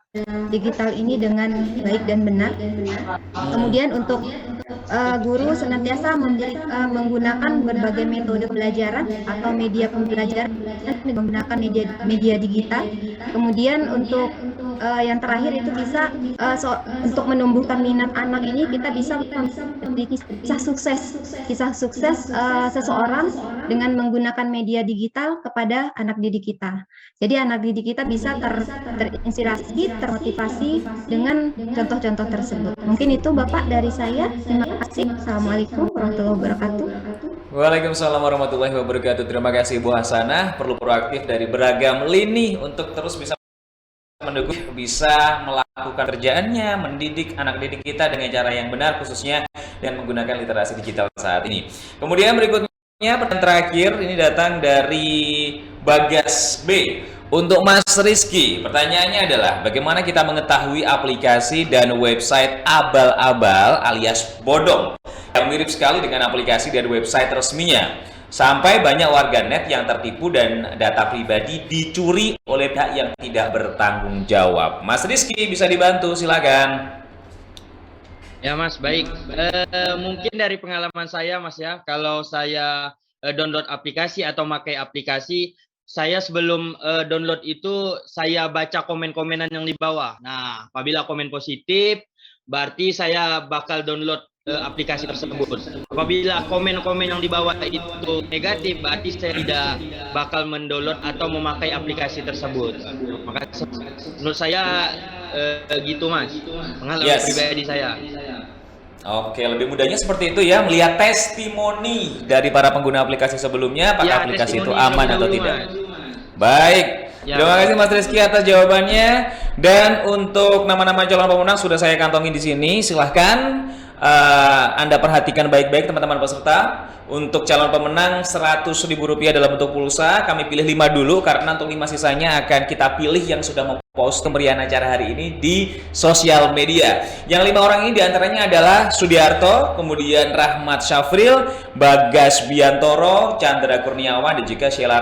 digital ini dengan baik dan benar. Kemudian untuk guru senantiasa menggunakan berbagai metode pembelajaran atau media pembelajaran menggunakan media digital. Kemudian untuk yang terakhir itu bisa untuk menumbuhkan minat anak ini, kita bisa kisah sukses seseorang dengan menggunakan media digital kepada anak didik kita. Jadi anak didik kita bisa terinspirasi, termotivasi dengan contoh-contoh tersebut. Mungkin itu Bapak dari saya. Terima kasih. Assalamualaikum warahmatullahi wabarakatuh. Waalaikumsalam warahmatullahi wabarakatuh. Terima kasih Bu Hasanah. Perlu proaktif dari beragam lini untuk terus bisa mendukung, bisa melakukan kerjaannya, mendidik anak didik kita dengan cara yang benar, khususnya dengan menggunakan literasi digital saat ini. Kemudian berikutnya pertanyaan terakhir ini datang dari Bagas B. Untuk Mas Rizky, pertanyaannya adalah bagaimana kita mengetahui aplikasi dan website abal-abal alias bodong yang mirip sekali dengan aplikasi dan website resminya, sampai banyak warganet yang tertipu dan data pribadi dicuri oleh pihak yang tidak bertanggung jawab. Mas Rizky bisa dibantu, silakan. Ya Mas, baik. Mungkin dari pengalaman saya Mas ya, kalau saya download aplikasi atau pakai aplikasi, saya sebelum download itu saya baca komen-komenan yang di bawah. Nah, apabila komen positif, berarti saya bakal download aplikasi tersebut. Apabila komen-komen yang di bawah itu negatif, berarti saya tidak bakal mendownload atau memakai aplikasi tersebut. Maka menurut saya gitu Mas, pengalaman pribadi saya. Oke, lebih mudahnya seperti itu ya, melihat testimoni dari para pengguna aplikasi sebelumnya, apakah aplikasi itu aman atau tidak. Baik, Ya. Terima kasih Mas Rizky atas jawabannya. Dan untuk nama-nama calon pemenang sudah saya kantongin di sini. Silahkan Anda perhatikan baik-baik teman-teman peserta. Untuk calon pemenang Rp100.000 dalam bentuk pulsa. Kami pilih 5 dulu karena untuk 5 sisanya akan kita pilih yang sudah mempost kemeriahan acara hari ini di sosial media. Yang 5 orang ini diantaranya adalah Sudiarto, kemudian Rahmat Syafril, Bagas Biantoro, Chandra Kurniawan, dan juga Sheila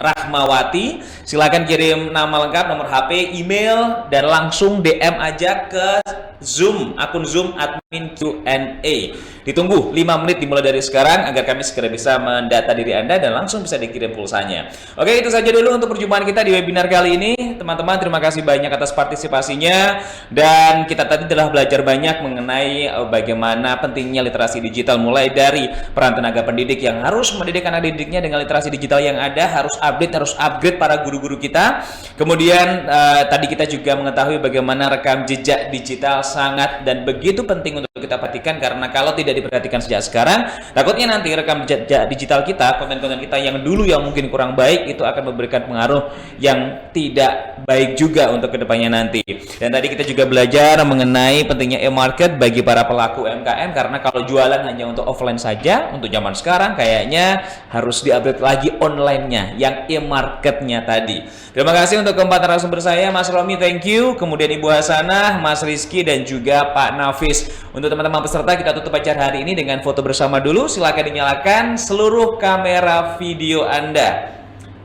Rahmawati. Silakan kirim nama lengkap, nomor HP, email, dan langsung DM aja ke Zoom, akun Zoom admin Q&A. Ditunggu 5 menit dimulai dari sekarang agar kami segera bisa mendata diri Anda dan langsung bisa dikirim pulsanya. Oke, itu saja dulu untuk perjumpaan kita di webinar kali ini. Teman-teman, terima kasih banyak atas partisipasinya. Dan kita tadi telah belajar banyak mengenai bagaimana pentingnya literasi digital, mulai dari peran tenaga pendidik yang harus mendidik anak didiknya dengan literasi digital yang ada, harus upgrade para guru-guru kita. Kemudian tadi kita juga mengetahui bagaimana rekam jejak digital sangat dan begitu penting untuk kita perhatikan, karena kalau tidak diperhatikan sejak sekarang, takutnya nanti rekam jejak digital kita, konten-konten kita yang dulu yang mungkin kurang baik, itu akan memberikan pengaruh yang tidak baik juga untuk kedepannya nanti. Dan tadi kita juga belajar mengenai pentingnya e-market bagi para pelaku UMKM, karena kalau jualan hanya untuk offline saja, untuk zaman sekarang kayaknya harus di-upgrade lagi online-nya, yang e-marketnya tadi. Terima kasih untuk keempat narasumber saya, Mas Romi, thank you. Kemudian Ibu Hasanah, Mas Rizky, dan juga Pak Nafis. Untuk teman-teman peserta, kita tutup acara hari ini dengan foto bersama dulu. Silakan dinyalakan seluruh kamera video Anda.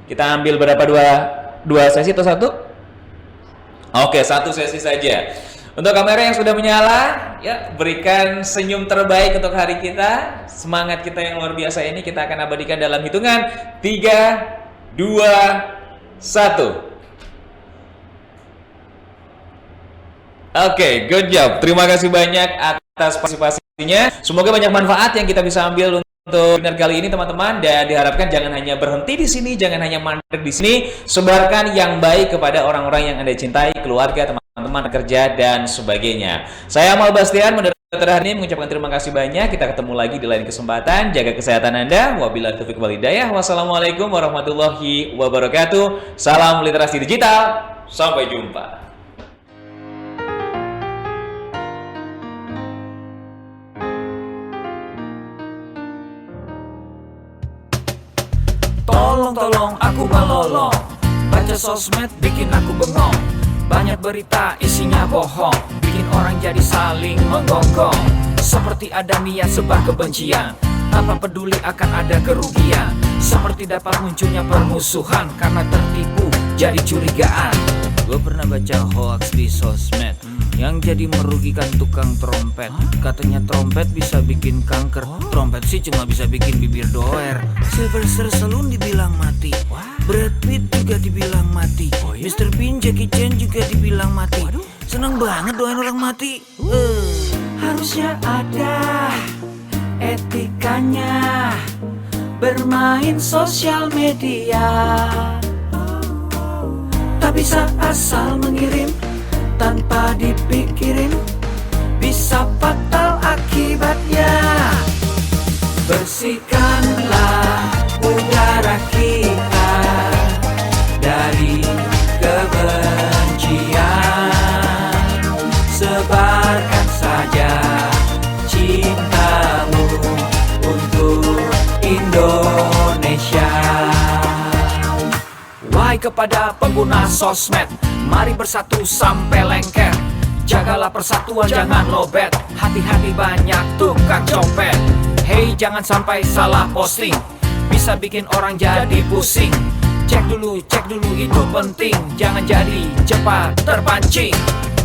Kita ambil berapa, dua sesi atau satu? Oke, satu sesi saja. Untuk kamera yang sudah menyala, ya, berikan senyum terbaik untuk hari kita. Semangat kita yang luar biasa ini kita akan abadikan dalam hitungan 3, 2, 1. Oke, good job. Terima kasih banyak atas partisipasinya. Semoga banyak manfaat yang kita bisa ambil untuk webinar kali ini, teman-teman. Dan diharapkan jangan hanya berhenti di sini, jangan hanya mandek di sini. Sebarkan yang baik kepada orang-orang yang Anda cintai, keluarga, teman-teman kerja, dan sebagainya. Saya Amal Bastian, moderator hari ini, mengucapkan terima kasih banyak. Kita ketemu lagi di lain kesempatan. Jaga kesehatan Anda. Wabillahi taufiq wal hidayah. Wassalamualaikum warahmatullahi wabarakatuh. Salam literasi digital. Sampai jumpa. Tolong aku melolong, baca sosmed bikin aku bengong. Banyak berita isinya bohong, bikin orang jadi saling menggonggong. Seperti ada niat sebar kebencian, tanpa peduli akan ada kerugian. Seperti dapat munculnya permusuhan karena tertipu jadi curigaan. Gue pernah baca hoax di sosmed yang jadi merugikan tukang trompet. Katanya trompet bisa bikin kanker, trompet sih cuma bisa bikin bibir doer. Sylvester Stallone dibilang mati, Brad Pitt juga dibilang mati, Mr. Bean, Jackie Chan juga dibilang mati. Seneng banget doain orang mati. Harusnya ada etikanya bermain sosial media. Tak bisa asal mengirim tanpa dipikirin, bisa fatal akibatnya. Bersihkanlah udara kita dari kebencian. Sebarkan saja cintamu untuk Indonesia. Wahai kepada pengguna sosmed, mari bersatu sampai lengket. Jagalah persatuan, jangan lobet. Hati-hati banyak tukang copet. Hey, jangan sampai salah posting, bisa bikin orang jadi pusing. Cek dulu itu penting, jangan jadi cepat terpancing.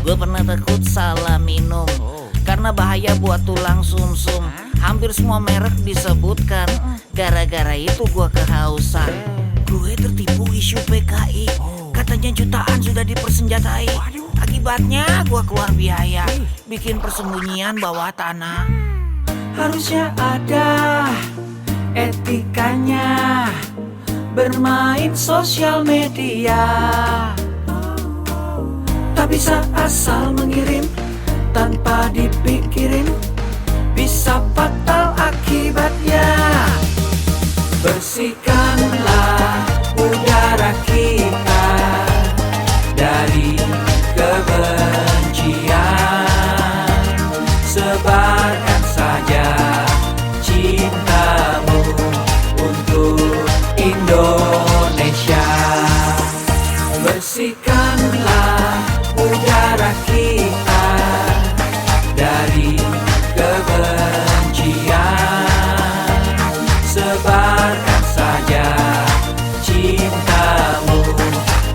Gue pernah takut salah minum, karena bahaya buat tulang sumsum. Hampir semua merek disebutkan, gara-gara itu gue kehausan. Gue tertipu isu PKI, katanya jutaan sudah dipersenjatai. Akibatnya gue keluar biaya, bikin persembunyian bawah tanah. Harusnya ada etikanya bermain sosial media. Tak bisa asal mengirim tanpa dipikirin, bisa fatal akibatnya. Bersihkanlah udara kita sebarkan saja cintamu untuk Indonesia. Bersihkanlah udara kita dari kebencian, sebarkan saja cintamu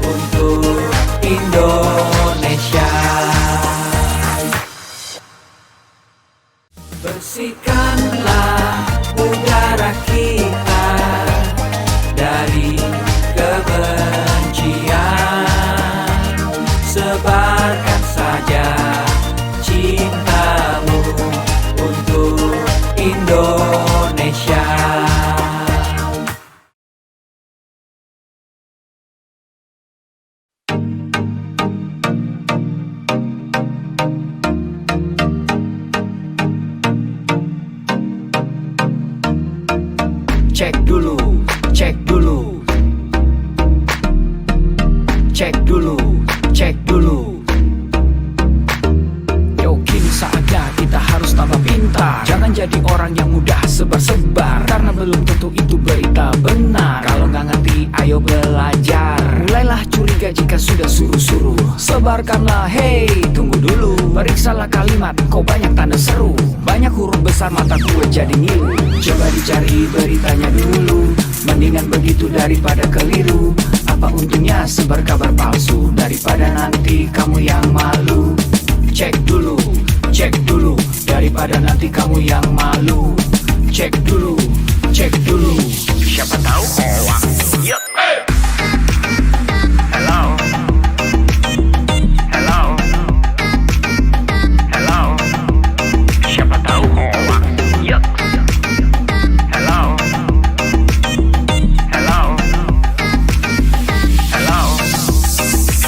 untuk Indonesia. Bersihkanlah udara kita dari kebencian, sebarkan saja cintamu untuk Indonesia. Cek dulu, cek dulu, cek dulu, cek dulu. Yo, kini saatnya kita harus tambah pintar. Jangan jadi orang yang mudah sebar-sebar, karena belum tentu itu berita benar. Kalau nggak ngerti, ayo belajar. Mulailah curiga jika sudah suruh-suruh. Sebarkanlah, hey, tunggu dulu. Periksalah kalimat, kok banyak tanda seru. Banyak huruf besar, mata gue jadi ngilu. Coba dicari beritanya dulu, mendingan begitu daripada keliru. Apa untungnya sebar kabar palsu, daripada nanti kamu yang malu. Cek dulu, daripada nanti kamu yang malu. Cek dulu, siapa tahu hoax. Yup. Hello, siapa tahu hoax. Yup. Hello,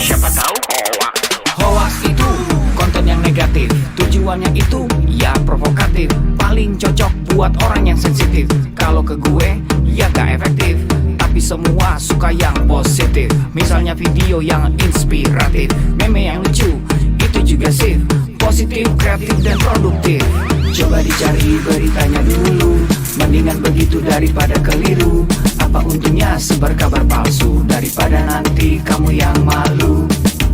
siapa tahu hoax. Hoax itu konten yang negatif, tujuannya itu ya provokatif. Paling cocok buat orang yang sensitif. Kalau ke gue ya gak efektif, tapi semua suka yang positif. Misalnya video yang inspiratif, meme yang lucu, itu juga sip. Positif, kreatif, dan produktif. Coba dicari beritanya dulu, mendingan begitu daripada keliru. Apa untungnya sebar kabar palsu, daripada nanti kamu yang malu.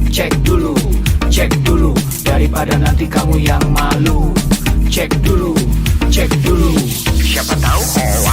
Cek dulu, daripada nanti kamu yang malu. Cek dulu, siapa tahu hoax.